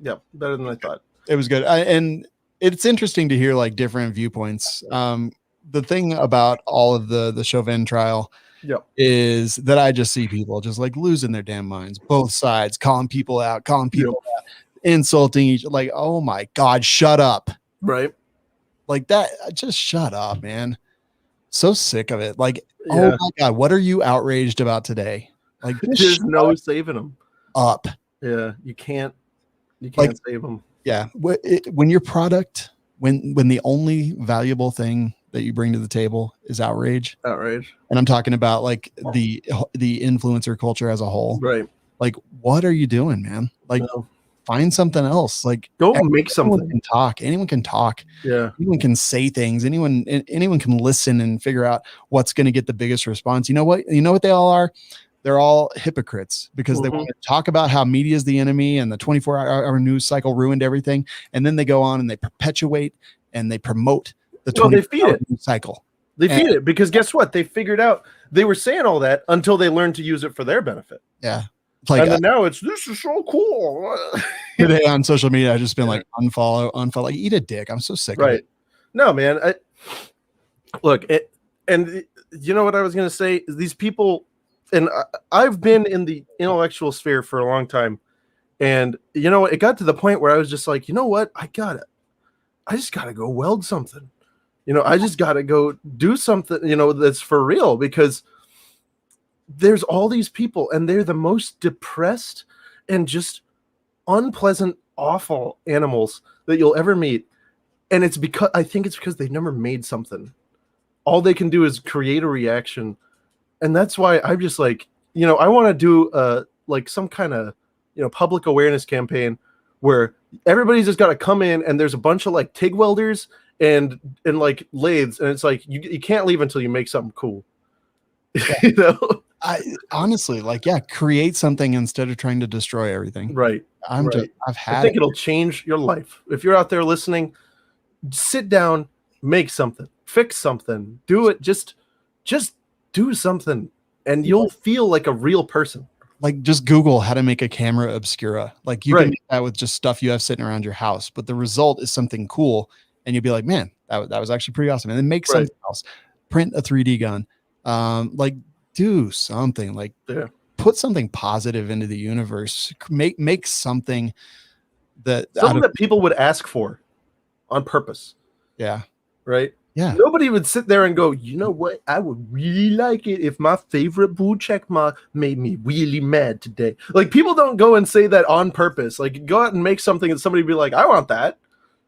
Yeah, better than I thought. It was good. And it's interesting to hear like different viewpoints. The thing about all of the Chauvin trial is that I just see people just like losing their damn minds, both sides, calling people out, insulting each, like, oh my God, shut up. Right. Like that. Just shut up, man. So sick of it. Like, oh my God, what are you outraged about today? Like, there's no saving them up. Yeah. You can't save them. Yeah. When your product, when the only valuable thing that you bring to the table is outrage. And I'm talking about like the influencer culture as a whole. Right. Like, what are you doing, man? Like, find something else. Like, go make something. Can talk. Anyone can talk. Yeah. Anyone can say things. Anyone can listen and figure out what's going to get the biggest response. You know what they all are? They're all hypocrites because they want to talk about how media is the enemy and the 24-hour news cycle ruined everything. And then they go on and they perpetuate and they promote the 24-hour news cycle. They feed it because guess what? They figured out they were saying all that until they learned to use it for their benefit. Yeah. Like, and then now this is so cool. Today on social media, I've just been like, unfollow, like, eat a dick. I'm so sick of it. No, man. And you know what I was going to say? These people, and I've been in the intellectual sphere for a long time. And you know what? It got to the point where I was just like, you know what? I just got to go weld something. I just got to go do something, that's for real, because there's all these people and they're the most depressed and just unpleasant, awful animals that you'll ever meet. And I think it's because they've never made something. All they can do is create a reaction. And that's why I'm just like, I want to do like some kind of, public awareness campaign where everybody's just got to come in and there's a bunch of like TIG welders and like lathes. And it's like, you can't leave until you make something cool. I honestly create something instead of trying to destroy everything. Right. I think it'll change your life. If you're out there listening, sit down, make something, fix something, do it. Just do something and you'll feel like a real person. Like just Google how to make a camera obscura. Like you can do that with just stuff you have sitting around your house, but the result is something cool. And you'll be like, man, that was actually pretty awesome. And then make something else, print a 3D gun. Like do something, like put something positive into the universe, make something that people would ask for on purpose. Yeah. Right. Yeah. Nobody would sit there and go, you know what? I would really like it if my favorite blue check mark made me really mad today. Like, people don't go and say that on purpose. Like, go out and make something and somebody be like, I want that.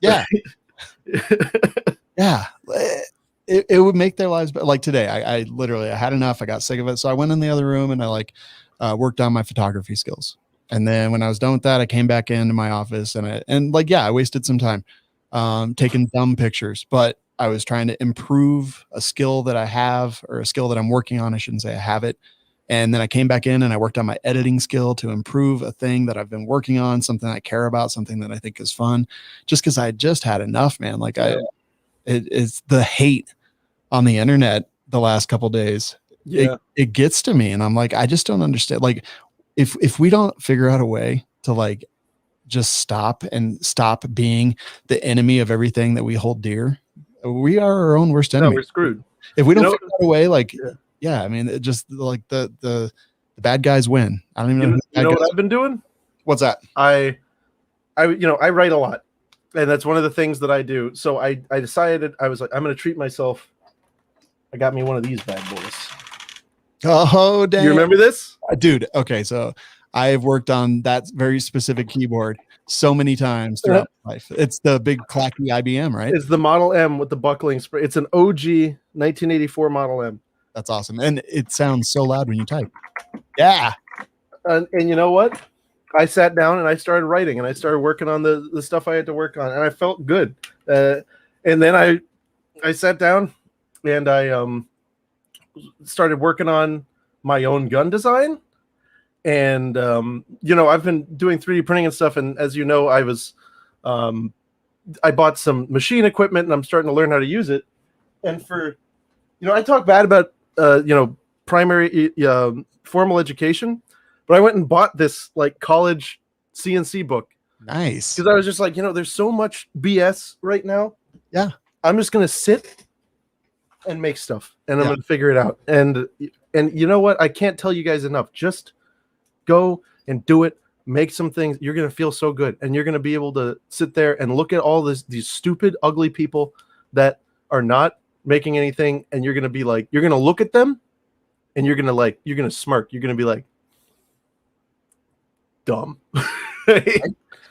Yeah. Yeah. It would make their lives better. Like today, I literally, I had enough. I got sick of it. So I went in the other room and I worked on my photography skills. And then when I was done with that, I came back into my office and I wasted some time taking dumb pictures, but I was trying to improve a skill that I have, or a skill that I'm working on. I shouldn't say I have it. And then I came back in and I worked on my editing skill to improve a thing that I've been working on, something I care about, something that I think is fun, just because I just had enough, man. Like it's the hate on the internet the last couple days. Yeah. It gets to me. And I'm like, I just don't understand. Like if we don't figure out a way to like just stop being the enemy of everything that we hold dear, we are our own worst enemy. No, we're screwed. If we don't figure out a way, like, yeah, I mean, it just like the bad guys win. I don't even know. You know what I've been doing? What's that? I write a lot, and that's one of the things that I do. So I decided, I was like, I'm going to treat myself. I got me one of these bad boys. Oh, damn. You remember this? Dude, okay, so I've worked on that very specific keyboard so many times throughout my life. It's the big clacky IBM, right? It's the Model M with the buckling spray. It's an OG 1984 Model M. That's awesome. And it sounds so loud when you type. Yeah. And you know what? I sat down and I started writing, and I started working on the stuff I had to work on, and I felt good. And then I sat down and I started working on my own gun design. And, I've been doing 3D printing and stuff. And as you know, I bought some machine equipment, and I'm starting to learn how to use it. And I talk bad about, primary formal education, but I went and bought this like college CNC book. Nice. Because I was just like, there's so much BS right now. Yeah. I'm just going to sit and make stuff, and I'm going to figure it out. And you know what? I can't tell you guys enough. Just go and do it. Make some things. You're going to feel so good. And you're going to be able to sit there and look at all these stupid, ugly people that are not making anything. And you're going to be like, you're going to look at them and you're going to smirk. You're going to be like, dumb.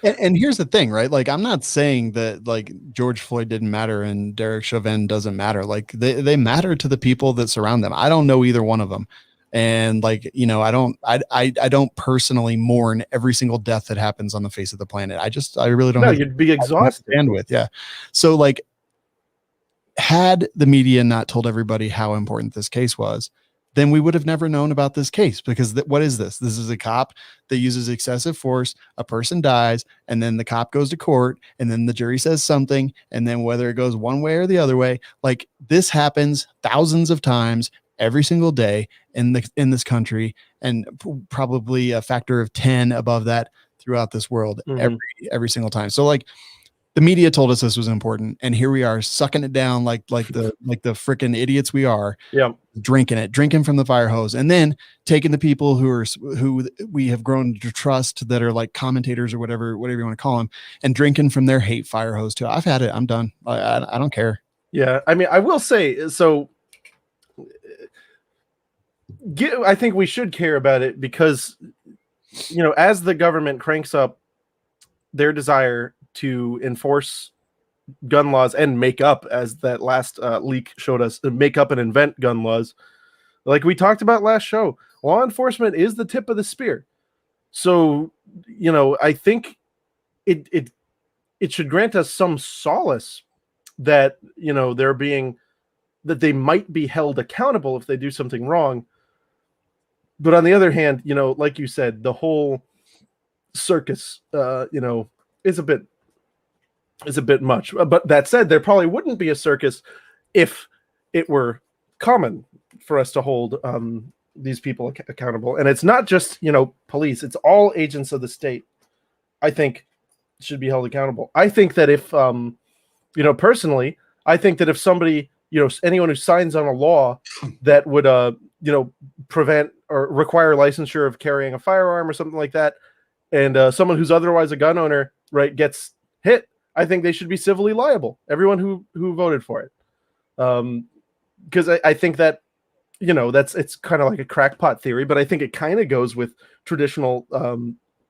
And here's the thing, right? Like, I'm not saying that like George Floyd didn't matter and Derrick Chauvin doesn't matter. Like they matter to the people that surround them. I don't know either one of them. And like, I don't personally mourn every single death that happens on the face of the planet. I really don't. No, you'd be exhausted. Bandwidth, yeah. So like, had the media not told everybody how important this case was, then we would have never known about this case, because what is this? This is a cop that uses excessive force. A person dies, and then the cop goes to court, and then the jury says something, and then whether it goes one way or the other way, like this happens thousands of times every single day in this country, and probably a factor of 10 above that throughout this world, every single time. So like, the media told us this was important, and here we are sucking it down like the freaking idiots we are. Yeah, drinking from the fire hose, and then taking the people who we have grown to trust, that are like commentators or whatever you want to call them, and drinking from their hate fire hose too. I've had it. I'm done. I don't care. Yeah, I mean, I will say so. I think we should care about it because, as the government cranks up their desire to enforce gun laws and make up, as that last leak showed us, make up and invent gun laws, like we talked about last show, law enforcement is the tip of the spear. So, I think it should grant us some solace that, that they might be held accountable if they do something wrong. But on the other hand, like you said, the whole circus, is a bit much. But that said, there probably wouldn't be a circus if it were common for us to hold these people accountable. And it's not just, police, it's all agents of the state, I think, should be held accountable. I think that if, personally, I think that if somebody, anyone who signs on a law that would, prevent or require licensure of carrying a firearm or something like that, and someone who's otherwise a gun owner, right, gets hit, I think they should be civilly liable. Everyone who voted for it. Because I think that, it's kind of like a crackpot theory, but I think it kind of goes with traditional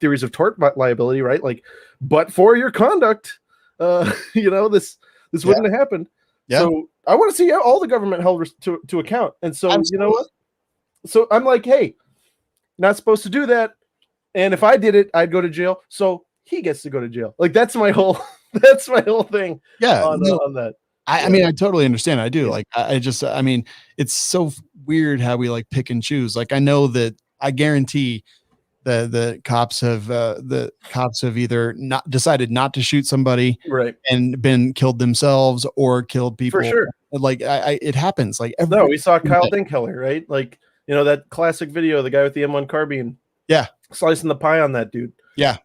theories of tort liability, right? Like, but for your conduct, this wouldn't have happened. Yeah. So I want to see all the government held to account. And so, Absolutely. you know what? So I'm like, hey, not supposed to do that. And if I did it, I'd go to jail. So he gets to go to jail. Like, that's my whole thing. Yeah. On that. I mean, I totally understand. I do. Like, I mean, it's so weird how we like pick and choose. Like, I know that I guarantee the cops have either not decided not to shoot somebody, right, and been killed themselves, or killed people. For sure. Like, it happens. Like, we saw Kyle Dinkheller, right? Like, that classic video, the guy with the M1 carbine. Yeah. Slicing the pie on that dude. Yeah.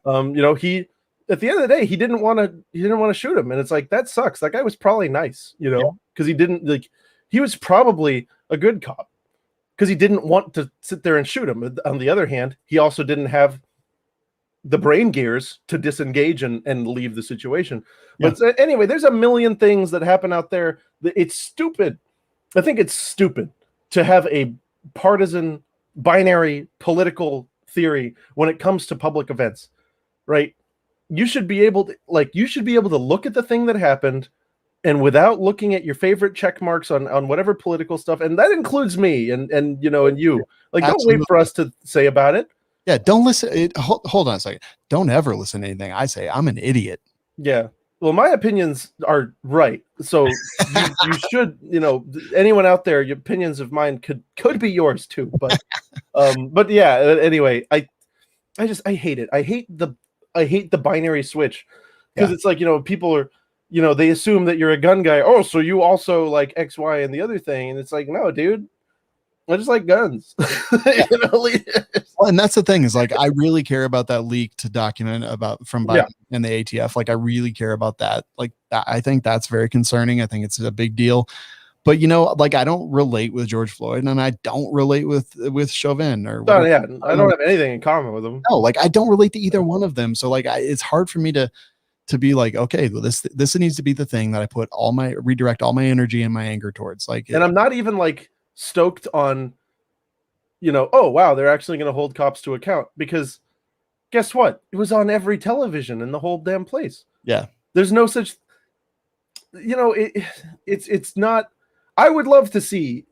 He, at the end of the day, he didn't want to shoot him. And it's like, that sucks. That guy was probably nice, because he didn't, like, he was probably a good cop because he didn't want to sit there and shoot him. On the other hand, he also didn't have the brain gears to disengage and leave the situation. Yeah. But anyway, there's a million things that happen out there. It's stupid. I think it's stupid to have a partisan, binary political theory when it comes to public events, right? You should be able to look at the thing that happened, and without looking at your favorite check marks on whatever political stuff, and that includes me and you, like, don't wait for us to say about it. Yeah, don't listen. Hold on a second. Don't ever listen to anything I say. I'm an idiot. Yeah. Well, my opinions are right. So you should, anyone out there, your opinions of mine could be yours too. But yeah, anyway, I hate it. I hate the binary switch, because it's like, people are, they assume that you're a gun guy. Oh, so you also like X, Y, and the other thing. And it's like, no, dude, I just like guns. Well, and that's the thing, is like, I really care about that leak to document from Biden and the ATF. Like, I really care about that. Like, I think that's very concerning. I think it's a big deal. But like, I don't relate with George Floyd, and I don't relate with Chauvin or I don't have anything in common with them. No, like, I don't relate to either one of them. So like, it's hard for me to be like, okay, well, this needs to be the thing that I redirect all my energy and my anger towards. Like, and I'm not even like stoked on, oh wow, they're actually going to hold cops to account, because guess what? It was on every television in the whole damn place. Yeah. There's no such, it's not. I would love to see,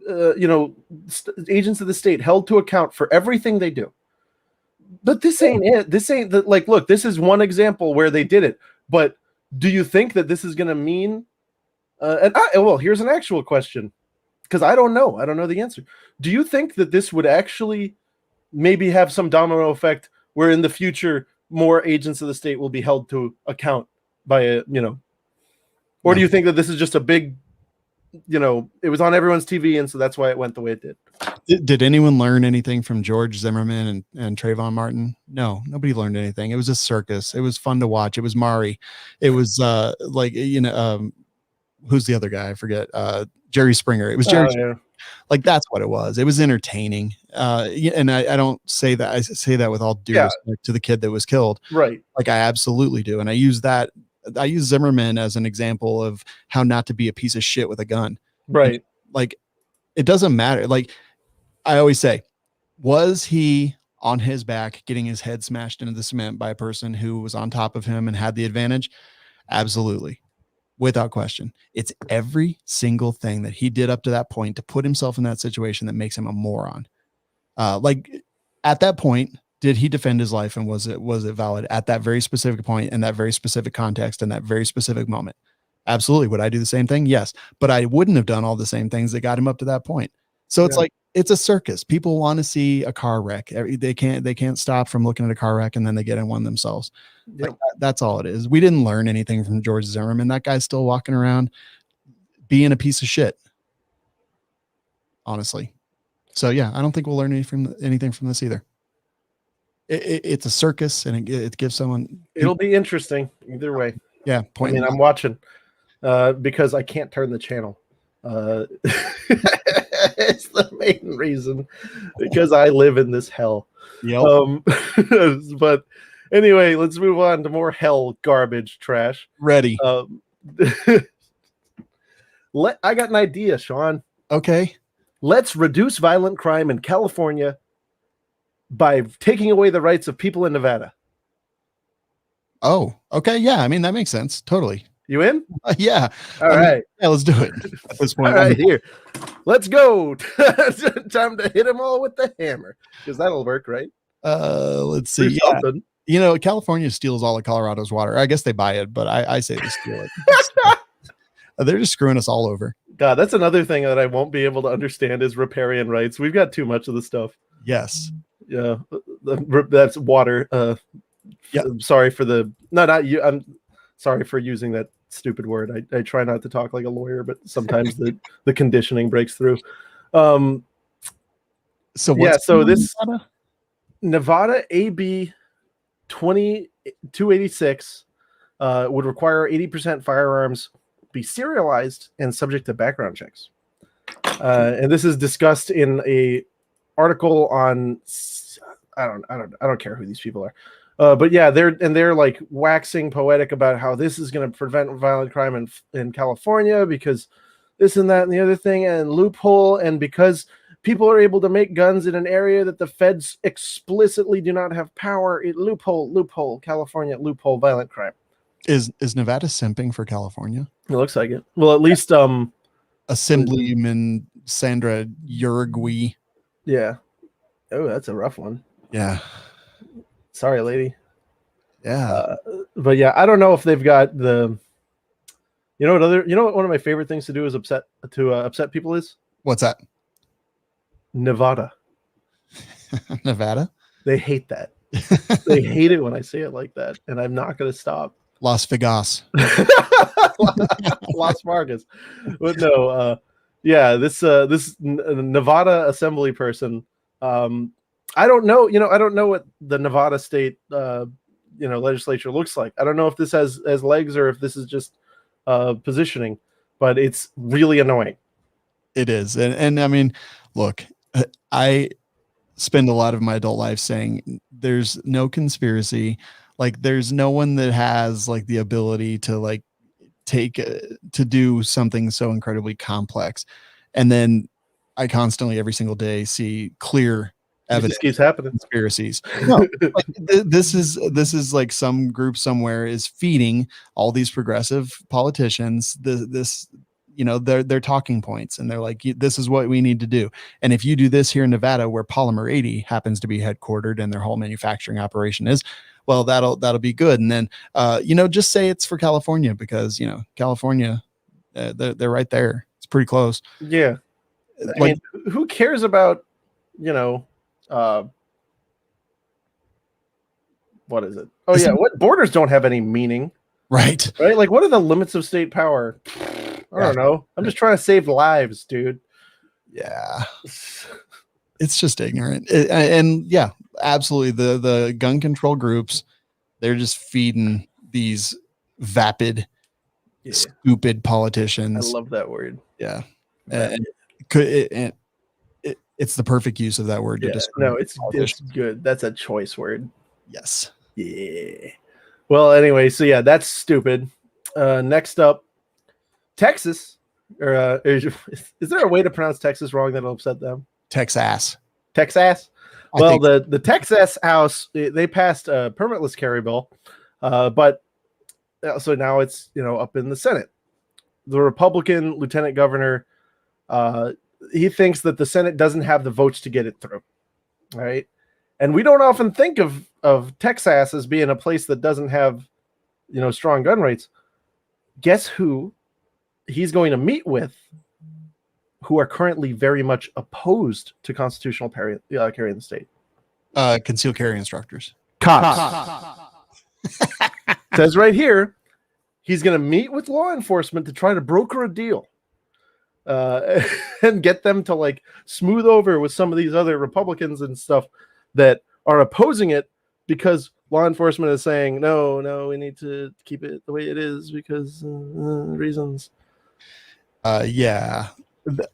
agents of the state held to account for everything they do. But this ain't it. This ain't the, like, look, this is one example where they did it. But do you think that this is going to mean, well, here's an actual question, because I don't know. I don't know the answer. Do you think that this would actually maybe have some domino effect where in the future more agents of the state will be held to account by or do you think that this is just a big, it was on everyone's TV, and so that's why it went the way it did? Did anyone learn anything from George Zimmerman and Trayvon Martin? No, nobody learned anything. It was a circus. It was fun to watch. It was Maury. It was who's the other guy? I forget. Jerry Springer. It was Jerry. Yeah. Like, that's what it was. It was entertaining. And I don't say that. I say that with all due respect to the kid that was killed. Right. Like, I absolutely do. And I use Zimmerman as an example of how not to be a piece of shit with a gun. Right. Like, it doesn't matter. Like, I always say, was he on his back getting his head smashed into the cement by a person who was on top of him and had the advantage? Absolutely. Without question. It's every single thing that he did up to that point to put himself in that situation that makes him a moron. Like, at that point, did he defend his life, and was it valid at that very specific point, in that very specific context, in that very specific moment? Absolutely. Would I do the same thing? Yes. But I wouldn't have done all the same things that got him up to that point. So it's like, it's a circus. People want to see a car wreck. They can't stop from looking at a car wreck, and then they get in one themselves. Yep. Like, that's all it is. We didn't learn anything from George Zimmerman. That guy's still walking around being a piece of shit, honestly. So yeah, I don't think we'll learn anything from this either. It's a circus, and it gives someone. It'll be interesting either way. Yeah. I'm watching because I can't turn the channel. It's the main reason, because I live in this hell. Yep. But anyway, let's move on to more hell garbage trash. Ready. I got an idea, Sean. Okay. Let's reduce violent crime in California by taking away the rights of people in Nevada. Oh, okay. Yeah. I mean, that makes sense. Totally. You in? Yeah. All right. Yeah, let's do it at this point. All right, here. Let's go. Time to hit them all with the hammer, because that'll work, right? Let's see. Yeah. You know, California steals all of Colorado's water. I guess they buy it, but I say they steal it. They're just screwing us all over. God, that's another thing that I won't be able to understand is riparian rights. We've got too much of the stuff. Yes. Yeah, that's water. Yeah. I'm sorry for the not you. I'm sorry for using that stupid word. I try not to talk like a lawyer, but sometimes the conditioning breaks through. So this Nevada AB 2286 would require 80% firearms be serialized and subject to background checks. And this is discussed in a article on I don't care who these people are. But yeah, they're like waxing poetic about how this is going to prevent violent crime in California because this and that and the other thing and loophole, and because people are able to make guns in an area that the feds explicitly do not have power. Loophole, California loophole, violent crime. Is Nevada simping for California? It looks like it. Well, at least Assemblyman Sandra Uruguay. Yeah. Oh, that's a rough one. Yeah. Sorry, lady. Yeah. But yeah, I don't know if they've got the. You know what one of my favorite things to do is upset people is? What's that? Nevada. Nevada? They hate that. They hate it when I say it like that, and I'm not going to stop. Las Vegas. Las Vegas. But no, yeah, this Nevada assembly person, I don't know, I don't know what the Nevada state legislature looks like. I don't know if this has legs or if this is just positioning, but it's really annoying. It is. And I mean, look, I spend a lot of my adult life saying there's no conspiracy. Like there's no one that has like the ability to like to do something so incredibly complex. And then I constantly every single day see clear evidence. This keeps happening. Conspiracies. No, like, this is like some group somewhere is feeding all these progressive politicians this their talking points, and they're like, this is what we need to do. And if you do this here in Nevada, where Polymer 80 happens to be headquartered and their whole manufacturing operation is, well, that'll be good. And then just say it's for California, because California, they're right there. It's pretty close. Yeah. I mean, who cares about what is it? Oh yeah, what borders don't have any meaning. Right. Like, what are the limits of state power? I don't know. I'm just trying to save lives, dude. Yeah. It's just ignorant. And yeah, absolutely. The gun control groups, they're just feeding these vapid, stupid politicians. I love that word. Yeah. It's the perfect use of that word. Yeah. No, it's good. That's a choice word. Yes. Yeah. Well, anyway, so yeah, that's stupid. Next up, Texas. Or is there a way to pronounce Texas wrong that'll upset them? Texas. Well, the Texas House, they passed a permitless carry bill, but so now it's up in the Senate. The Republican lieutenant governor, he thinks that the Senate doesn't have the votes to get it through. All right. And we don't often think of Texas as being a place that doesn't have, strong gun rights. Guess who he's going to meet with, who are currently very much opposed to constitutional carry in the state? Concealed carry instructors. Cops. Says right here, he's going to meet with law enforcement to try to broker a deal. And get them to like smooth over with some of these other Republicans and stuff that are opposing it, because law enforcement is saying, no, we need to keep it the way it is because reasons. Yeah.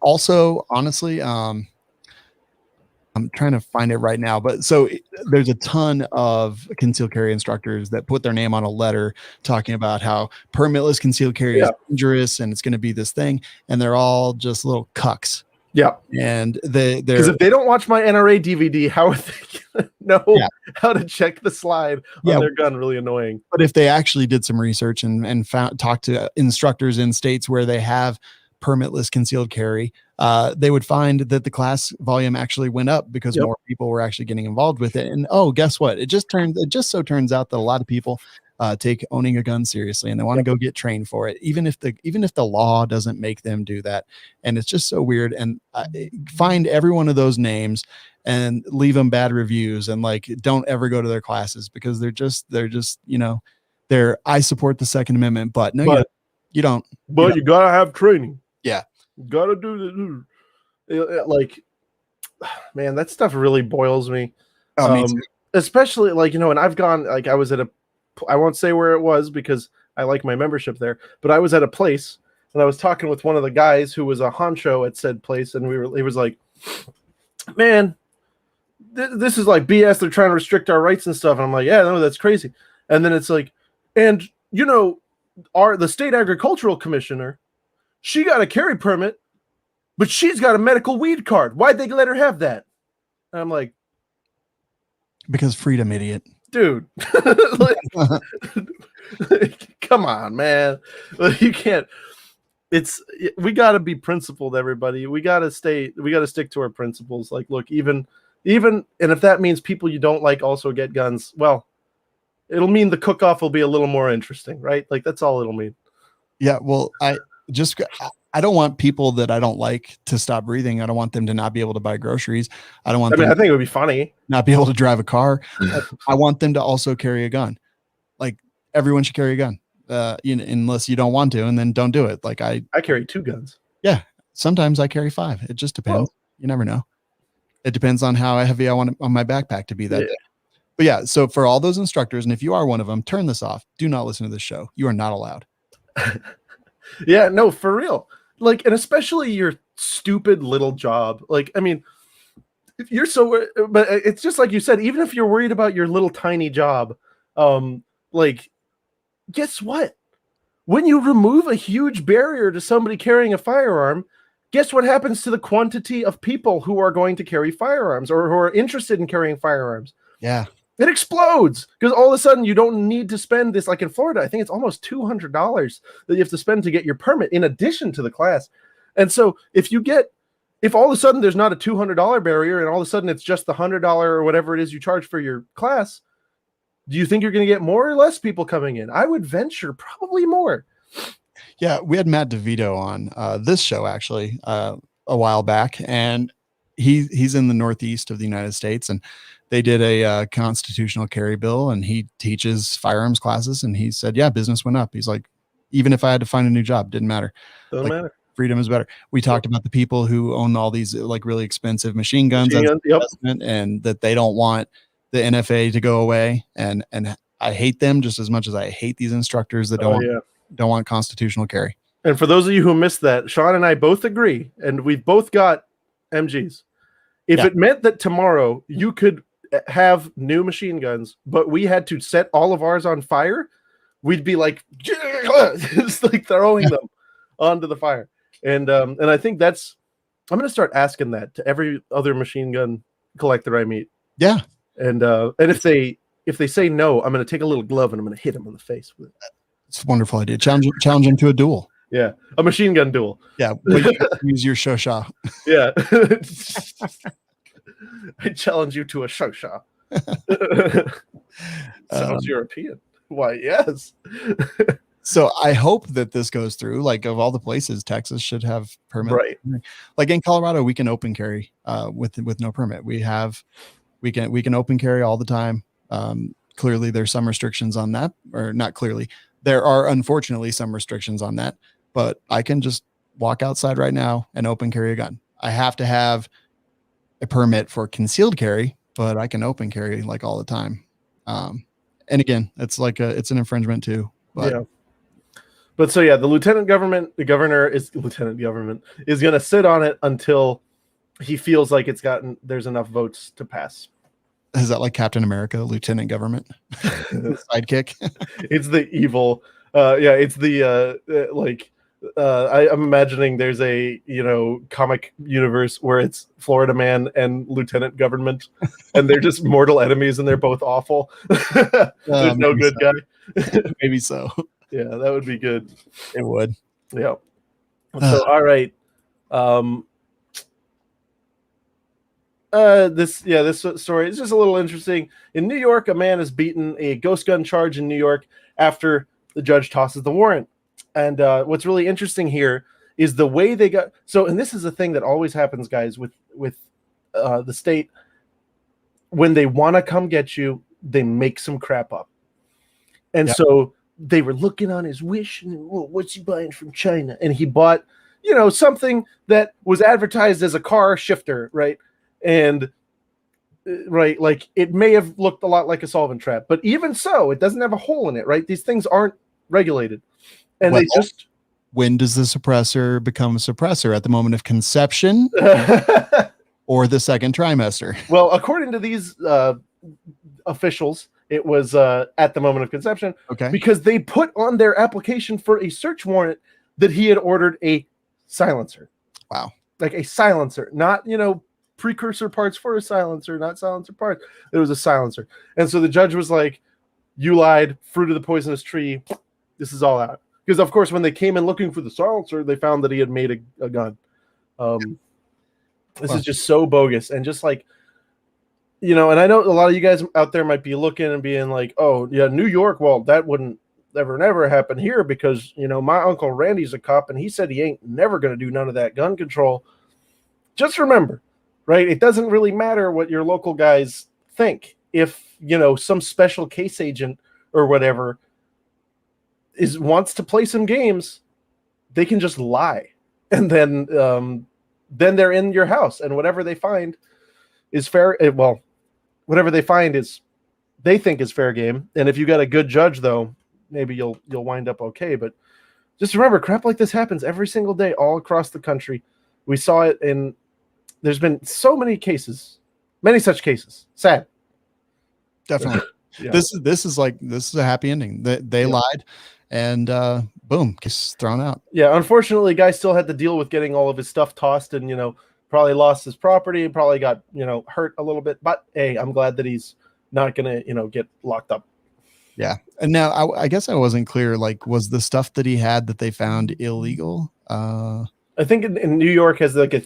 Also, honestly, I'm trying to find it right now, but so there's a ton of concealed carry instructors that put their name on a letter talking about how permitless concealed carry is dangerous and it's going to be this thing, and they're all just little cucks. Yeah, and because if they don't watch my NRA DVD, how are they gonna know how to check the slide on their gun? Really annoying. But if they actually did some research and talked to instructors in states where they have permitless concealed carry, they would find that the class volume actually went up because more people were actually getting involved with it. And guess what? It just so turns out that a lot of people take owning a gun seriously, and they want to go get trained for it, even if the law doesn't make them do that. And it's just so weird. And find every one of those names and leave them bad reviews, and like don't ever go to their classes, because they're just I support the Second Amendment, but no, you don't. But you gotta have training. Yeah, you gotta do the like, man, that stuff really boils me. Me too. Especially like, and I've gone, like, I was at I won't say where it was because I like my membership there, but I was at a place and I was talking with one of the guys who was a honcho at said place, and he was like, man, this is like BS. They're trying to restrict our rights and stuff. And I'm like, yeah, no, that's crazy. And then it's like, and the state agricultural commissioner, she got a carry permit, but she's got a medical weed card. Why'd they let her have that? And I'm like, because freedom, idiot. Dude, come on, man. You can't. We got to be principled, everybody. We got to stick to our principles. Like, look, even, and if that means people you don't like also get guns, well, it'll mean the cook-off will be a little more interesting, right? Like, that's all it'll mean. Yeah, well, I don't want people that I don't like to stop breathing. I don't want them to not be able to buy groceries. I don't want them I think it would be funny. Not be able to drive a car. I want them to also carry a gun. Like, everyone should carry a gun. Unless you don't want to, and then don't do it. Like I carry 2 guns. Yeah. Sometimes I carry 5. It just depends. Whoa. You never know. It depends on how heavy I want on my backpack to be that day. But yeah, so for all those instructors, and if you are one of them, turn this off. Do not listen to this show. You are not allowed. Yeah, no, for real. Like, and especially your stupid little job. Like, I mean, if you're but it's just like you said, even if you're worried about your little tiny job, like, guess what? When you remove a huge barrier to somebody carrying a firearm, guess what happens to the quantity of people who are going to carry firearms or who are interested in carrying firearms? Yeah. It explodes, because all of a sudden you don't need to spend this. Like in Florida, I think it's almost $200 that you have to spend to get your permit in addition to the class. And so if all of a sudden there's not a $200 barrier and all of a sudden it's just the $100 or whatever it is you charge for your class, do you think you're going to get more or less people coming in? I would venture probably more. Yeah, we had Matt DeVito on this show actually a while back, and he's in the Northeast of the United States, and they did a constitutional carry bill, and he teaches firearms classes, and he said, yeah, business went up. He's like, even if I had to find a new job, didn't matter. Doesn't matter. Freedom is better. We talked about the people who own all these like really expensive machine guns, and that they don't want the NFA to go away. And I hate them just as much as I hate these instructors that don't want constitutional carry. And for those of you who missed that, Sean and I both agree, and we've both got MGs. If it meant that tomorrow you could have new machine guns, but we had to set all of ours on fire, we'd be like, just like throwing them onto the fire. And I think I'm going to start asking that to every other machine gun collector I meet. Yeah. And if they say no, I'm going to take a little glove and I'm going to hit them on the face with it. It's a wonderful idea. Challenge him to a duel. Yeah, a machine gun duel. Yeah, but you use your shosha. Yeah. I challenge you to a shosha. Sounds European. Why, yes. So I hope that this goes through. Like, of all the places, Texas should have permit. Right. Like in Colorado, we can open carry with no permit. We can open carry all the time. Clearly, there's some restrictions on that, or not clearly. There are unfortunately some restrictions on that, but I can just walk outside right now and open carry a gun. I have to have a permit for concealed carry, but I can open carry like all the time. And again, it's an infringement too. But yeah. But so yeah, the governor is going to sit on it until he feels like there's enough votes to pass. Is that like Captain America, Lieutenant Government, sidekick? It's the evil. It's the I'm imagining there's a comic universe where it's Florida Man and Lieutenant Government, and they're just mortal enemies, and they're both awful. There's no good guy. Maybe so. Yeah, that would be good. It would. Yeah. So all right. This story is just a little interesting. In New York, a man is beaten a ghost gun charge in New York after the judge tosses the warrant. And what's really interesting here is the way they got. So, and this is a thing that always happens, guys, with the state. When they want to come get you, they make some crap up. And so they were looking on his wish, and what's he buying from China? And he bought, something that was advertised as a car shifter, right? And like it may have looked a lot like a solvent trap, but even so, it doesn't have a hole in it, right? These things aren't regulated. And they just. When does the suppressor become a suppressor? At the moment of conception or the second trimester? Well, according to these officials, it was at the moment of conception. Okay. Because they put on their application for a search warrant that he had ordered a silencer. Wow. Like a silencer, not, precursor parts for a silencer, not silencer parts. It was a silencer. And so the judge was like, you lied, fruit of the poisonous tree. This is all out. Because, of course, when they came in looking for the silencer, they found that he had made a gun. This is just so bogus. And just like, and I know a lot of you guys out there might be looking and being like, oh, yeah, New York, well, that wouldn't never happen here because, my Uncle Randy's a cop and he said he ain't never going to do none of that gun control. Just remember, right? It doesn't really matter what your local guys think. If, some special case agent or whatever wants to play some games, they can just lie. And then they're in your house and whatever they find is fair. Well, whatever they find they think is fair game. And if you got a good judge though, maybe you'll wind up okay. But just remember, crap like this happens every single day all across the country. We saw it there's been so many such cases. Sad. Definitely. Yeah. This is a happy ending. They lied and boom, gets thrown out. Yeah, unfortunately, guy still had to deal with getting all of his stuff tossed and probably lost his property, probably got hurt a little bit. But hey, I'm glad that he's not gonna get locked up. Yeah. And now I guess I wasn't clear, like, was the stuff that he had that they found illegal? I think in New York has like a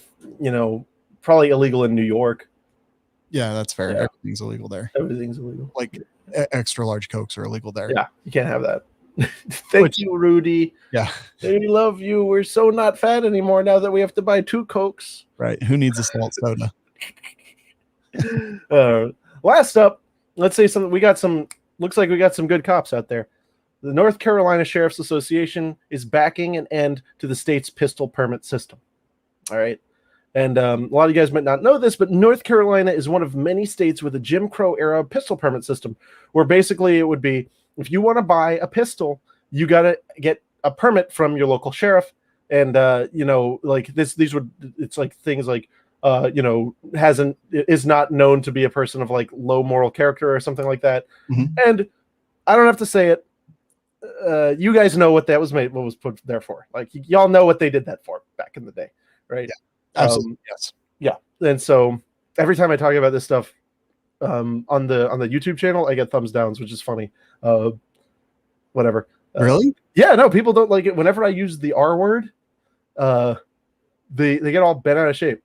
probably illegal in New York. Yeah, that's fair. Yeah. Everything's illegal there. Everything's illegal. Like extra large Cokes are illegal there. Yeah, you can't have that. Thank you, Rudy. Yeah. We love you. We're so not fat anymore now that we have to buy 2 Cokes. Right. Who needs a salt soda? Last up, let's say something. Looks like we got some good cops out there. The North Carolina Sheriff's Association is backing an end to the state's pistol permit system. All right. And a lot of you guys might not know this, but North Carolina is one of many states with a Jim Crow era pistol permit system, where basically it would be, if you want to buy a pistol, you got to get a permit from your local sheriff. And, like it's like things like, is not known to be a person of like low moral character or something like that. Mm-hmm. And I don't have to say it. You guys know what what was put there for. Like y'all know what they did that for back in the day. Right. Yeah. Absolutely. Yes. Yeah. And so every time I talk about this stuff on the YouTube channel, I get thumbs downs, which is funny. Whatever. Really? Yeah, no, people don't like it. Whenever I use the R word, they get all bent out of shape.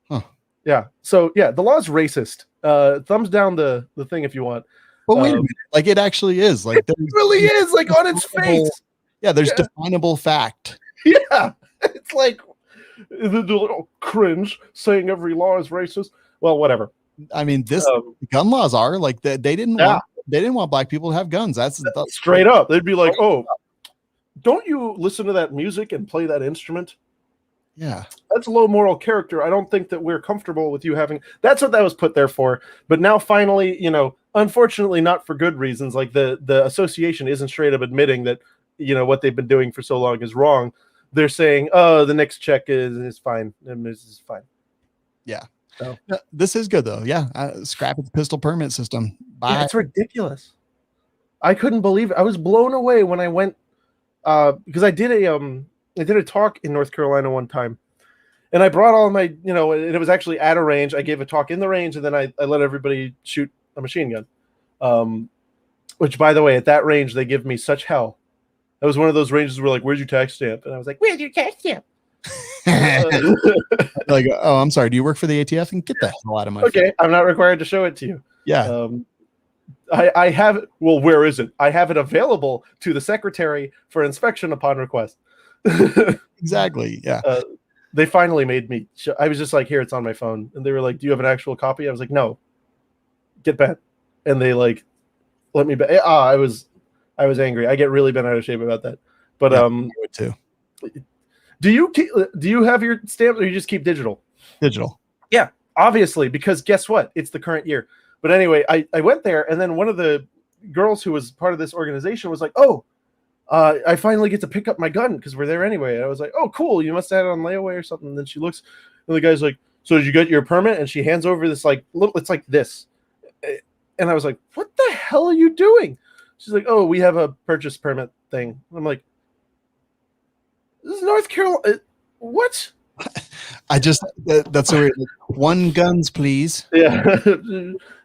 Huh. Yeah. So yeah, the law is racist. Thumbs down the thing if you want. But wait a minute. Like it actually is. Like it really is like on its face. Yeah, there's definable fact. Yeah. It's like the little cringe saying every law is racist. Well, whatever. I mean, gun laws are like they didn't want black people to have guns. That's straight up. They'd be like, "Oh, don't you listen to that music and play that instrument?" Yeah, that's low moral character. I don't think that we're comfortable with you having. That's what that was put there for. But now, finally, unfortunately, not for good reasons. Like the association isn't straight up admitting that what they've been doing for so long is wrong. They're saying, "Oh, the next check is fine. This is fine." Yeah. So. No, this is good though. Yeah. Scrap its pistol permit system. Bye. Yeah, it's ridiculous. I couldn't believe it. I was blown away when I went because I did a talk in North Carolina one time, and I brought all my, and it was actually at a range. I gave a talk in the range, and then I let everybody shoot a machine gun. Which, by the way, at that range they give me such hell. That was one of those ranges where like, "Where's your tax stamp?" And I was like, "Where's your tax stamp?" Like, oh, I'm sorry. Do you work for the ATF? And get the hell out of my Okay, face. I'm not required to show it to you. Yeah. I have it. Well, where is it? I have it available to the secretary for inspection upon request. Exactly. Yeah. They finally made me. I was just like, "Here, it's on my phone," and they were like, "Do you have an actual copy?" I was like, "No." Get back, and they like let me back. I was angry. I get really bent out of shape about that. But yeah, I would too. Do you have your stamp, or you just keep digital? Digital. Yeah, obviously, because guess what? It's the current year. But anyway, I went there, and then one of the girls who was part of this organization was like, "Oh, I finally get to pick up my gun because we're there anyway." And I was like, "Oh, cool. You must have had it on layaway or something." And then she looks, and the guy's like, "So did you get your permit?" And she hands over this like little. It's like this, and I was like, "What the hell are you doing?" She's like, "Oh, we have a purchase permit thing." I'm like, "This is North Carolina. What?" I just that's so weird. One guns, please. Yeah.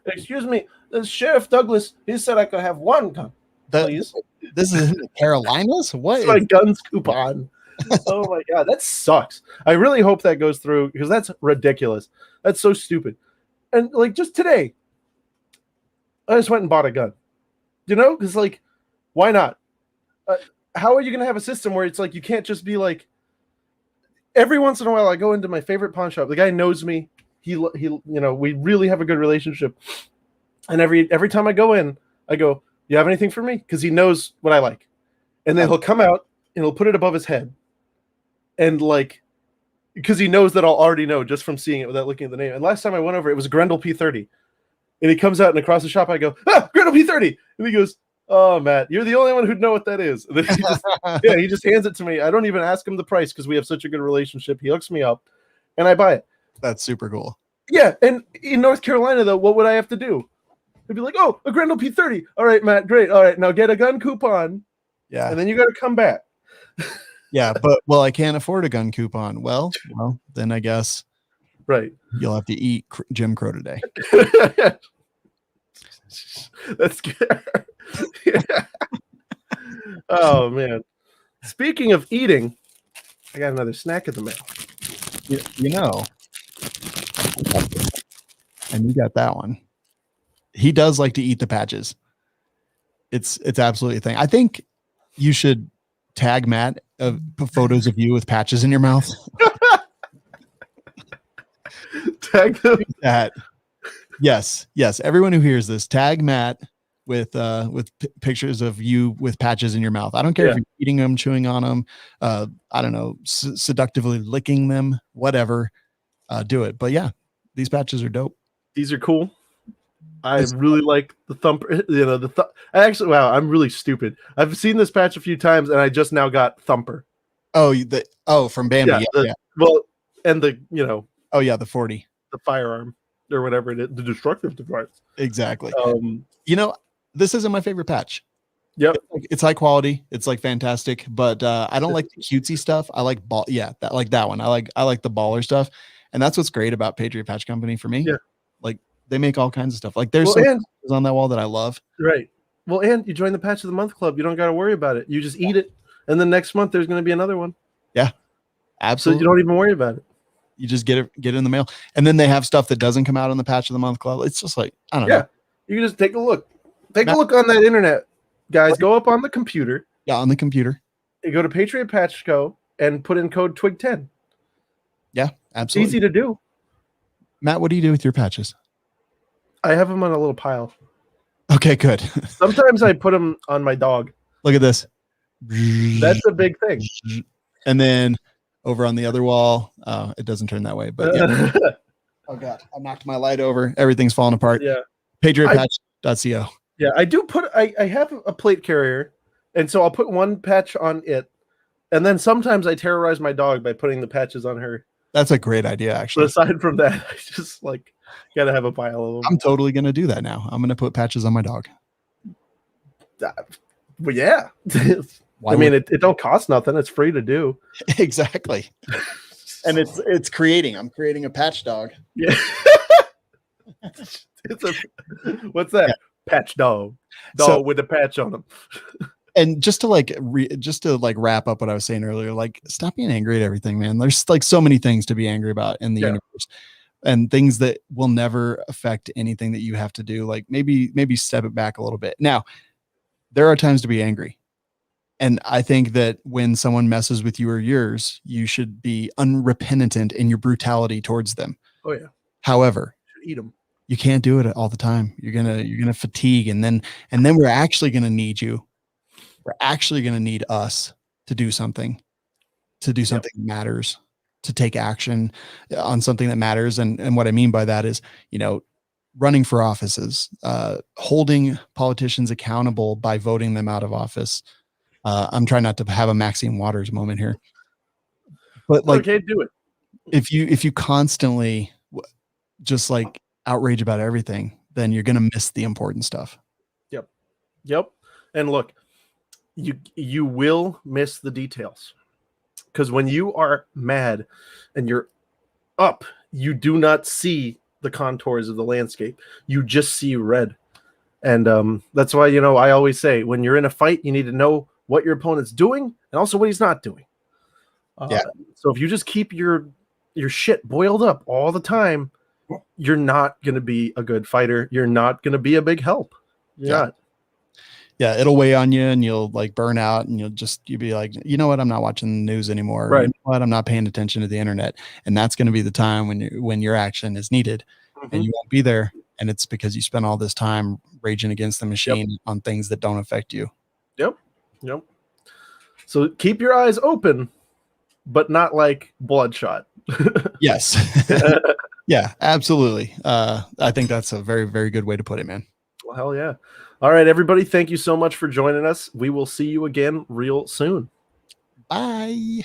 Excuse me, Sheriff Douglas. He said I could have one gun, please. This is in the Carolinas. What? It's my guns coupon. Oh my god, that sucks. I really hope that goes through because that's ridiculous. That's so stupid. And like just today, I just went and bought a gun. Because like, why not? How are you gonna have a system where it's like you can't just be like? Every once in a while, I go into my favorite pawn shop. The guy knows me. He, we really have a good relationship. And every time I go in, I go, "You have anything for me?" Because he knows what I like. And then he'll come out and he'll put it above his head, and like, because he knows that I'll already know just from seeing it without looking at the name. And last time I went over, it was Grendel P30, and he comes out and across the shop, I go, Grendel P30, and he goes, "Oh, Matt, you're the only one who'd know what that is." And then he just hands it to me. I don't even ask him the price because we have such a good relationship. He hooks me up, and I buy it. That's super cool. Yeah, and in North Carolina, though, what would I have to do? They'd be like, "Oh, a Grendel P30. All right, Matt, great. All right, now get a gun coupon." Yeah. And then you got to come back. Yeah, but I can't afford a gun coupon. Well, then I guess right. You'll have to eat Jim Crow today. That's good. Yeah. Oh man. Speaking of eating, I got another snack in the mail. You know. And you got that one. He does like to eat the patches. It's absolutely a thing. I think you should tag Matt of photos of you with patches in your mouth. Tag them. That. Yes. Everyone who hears this, tag Matt with pictures of you with patches in your mouth. I don't care if you're eating them, chewing on them, I don't know, seductively licking them, whatever. Do it. But yeah, these patches are dope. These are cool. I really like the Thumper. Wow, I'm really stupid. I've seen this patch a few times, and I just now got Thumper. Oh, from Bambi. Yeah. Well, and the Oh yeah, the 40, the firearm or whatever it is, the destructive device. Exactly. This isn't my favorite patch. Yep. It's high quality. It's like fantastic, but I don't like the cutesy stuff. I like that one. I like the baller stuff, and that's what's great about Patriot Patch Company for me. Yeah. Like they make all kinds of stuff. Like there's some on that wall that I love. Right. Well, and you join the Patch of the Month Club. You don't got to worry about it. You just eat it, and then next month there's going to be another one. Yeah. Absolutely. So you don't even worry about it. You just get it in the mail, and then they have stuff that doesn't come out in the Patch of the Month Club. It's just like I don't know. You can just take a look. Take a look on that internet, guys. Go up on the computer. Yeah, on the computer. You go to Patriot Patch Co. and put in code Twig10. Yeah, absolutely. It's easy to do. Matt, what do you do with your patches? I have them on a little pile. Okay, good. Sometimes I put them on my dog. Look at this. That's a big thing. And then over on the other wall, it doesn't turn that way, but yeah. Oh God, I knocked my light over. Everything's falling apart. Yeah. PatriotPatch.co. Yeah, I do I have a plate carrier, and so I'll put one patch on it, and then sometimes I terrorize my dog by putting the patches on her. That's a great idea, But actually. aside from that, I just like gotta have a pile of them. I'm totally going to do that now. I'm going to put patches on my dog. But yeah, Why I mean, would- it don't cost nothing. It's free to do. Exactly. And it's creating. I'm creating a patch dog. Yeah. It's a what's that? Yeah. Patch dog. So- With a patch on them. And just to like wrap up what I was saying earlier, like stop being angry at everything, man. There's like so many things to be angry about in the Yeah. universe, and things that will never affect anything that you have to do. Like maybe step it back a little bit. Now, there are times to be angry. And I think that when someone messes with you or yours, you should be unrepentant in your brutality towards them. Oh yeah. However, Eat them. you can't do it all the time. You're gonna fatigue, and then we're actually gonna need you. We're actually gonna need us to do something that matters, to take action on something that matters. And what I mean by that is, running for offices, holding politicians accountable by voting them out of office. I'm trying not to have a Maxine Waters moment here, but like, can't do it. if you constantly just like outrage about everything, then you're going to miss the important stuff. Yep. And look, you will miss the details, because when you are mad and you're up, you do not see the contours of the landscape. You just see red. And that's why, I always say, when you're in a fight, you need to know what your opponent's doing and also what he's not doing. So if you just keep your shit boiled up all the time, you're not going to be a good fighter. You're not going to be a big help. Yeah, it'll weigh on you, and you'll like burn out, and you'll be like, you know what, I'm not watching the news anymore. Right. You know what, I'm not paying attention to the internet. And that's going to be the time when your action is needed, and you won't be there. And it's because you spent all this time raging against the machine on things that don't affect you. Yep. So keep your eyes open, but not like bloodshot. Yes. Yeah, absolutely. I think that's a very, very good way to put it, man. Well, hell yeah. All right, everybody. Thank you so much for joining us. We will see you again real soon. Bye.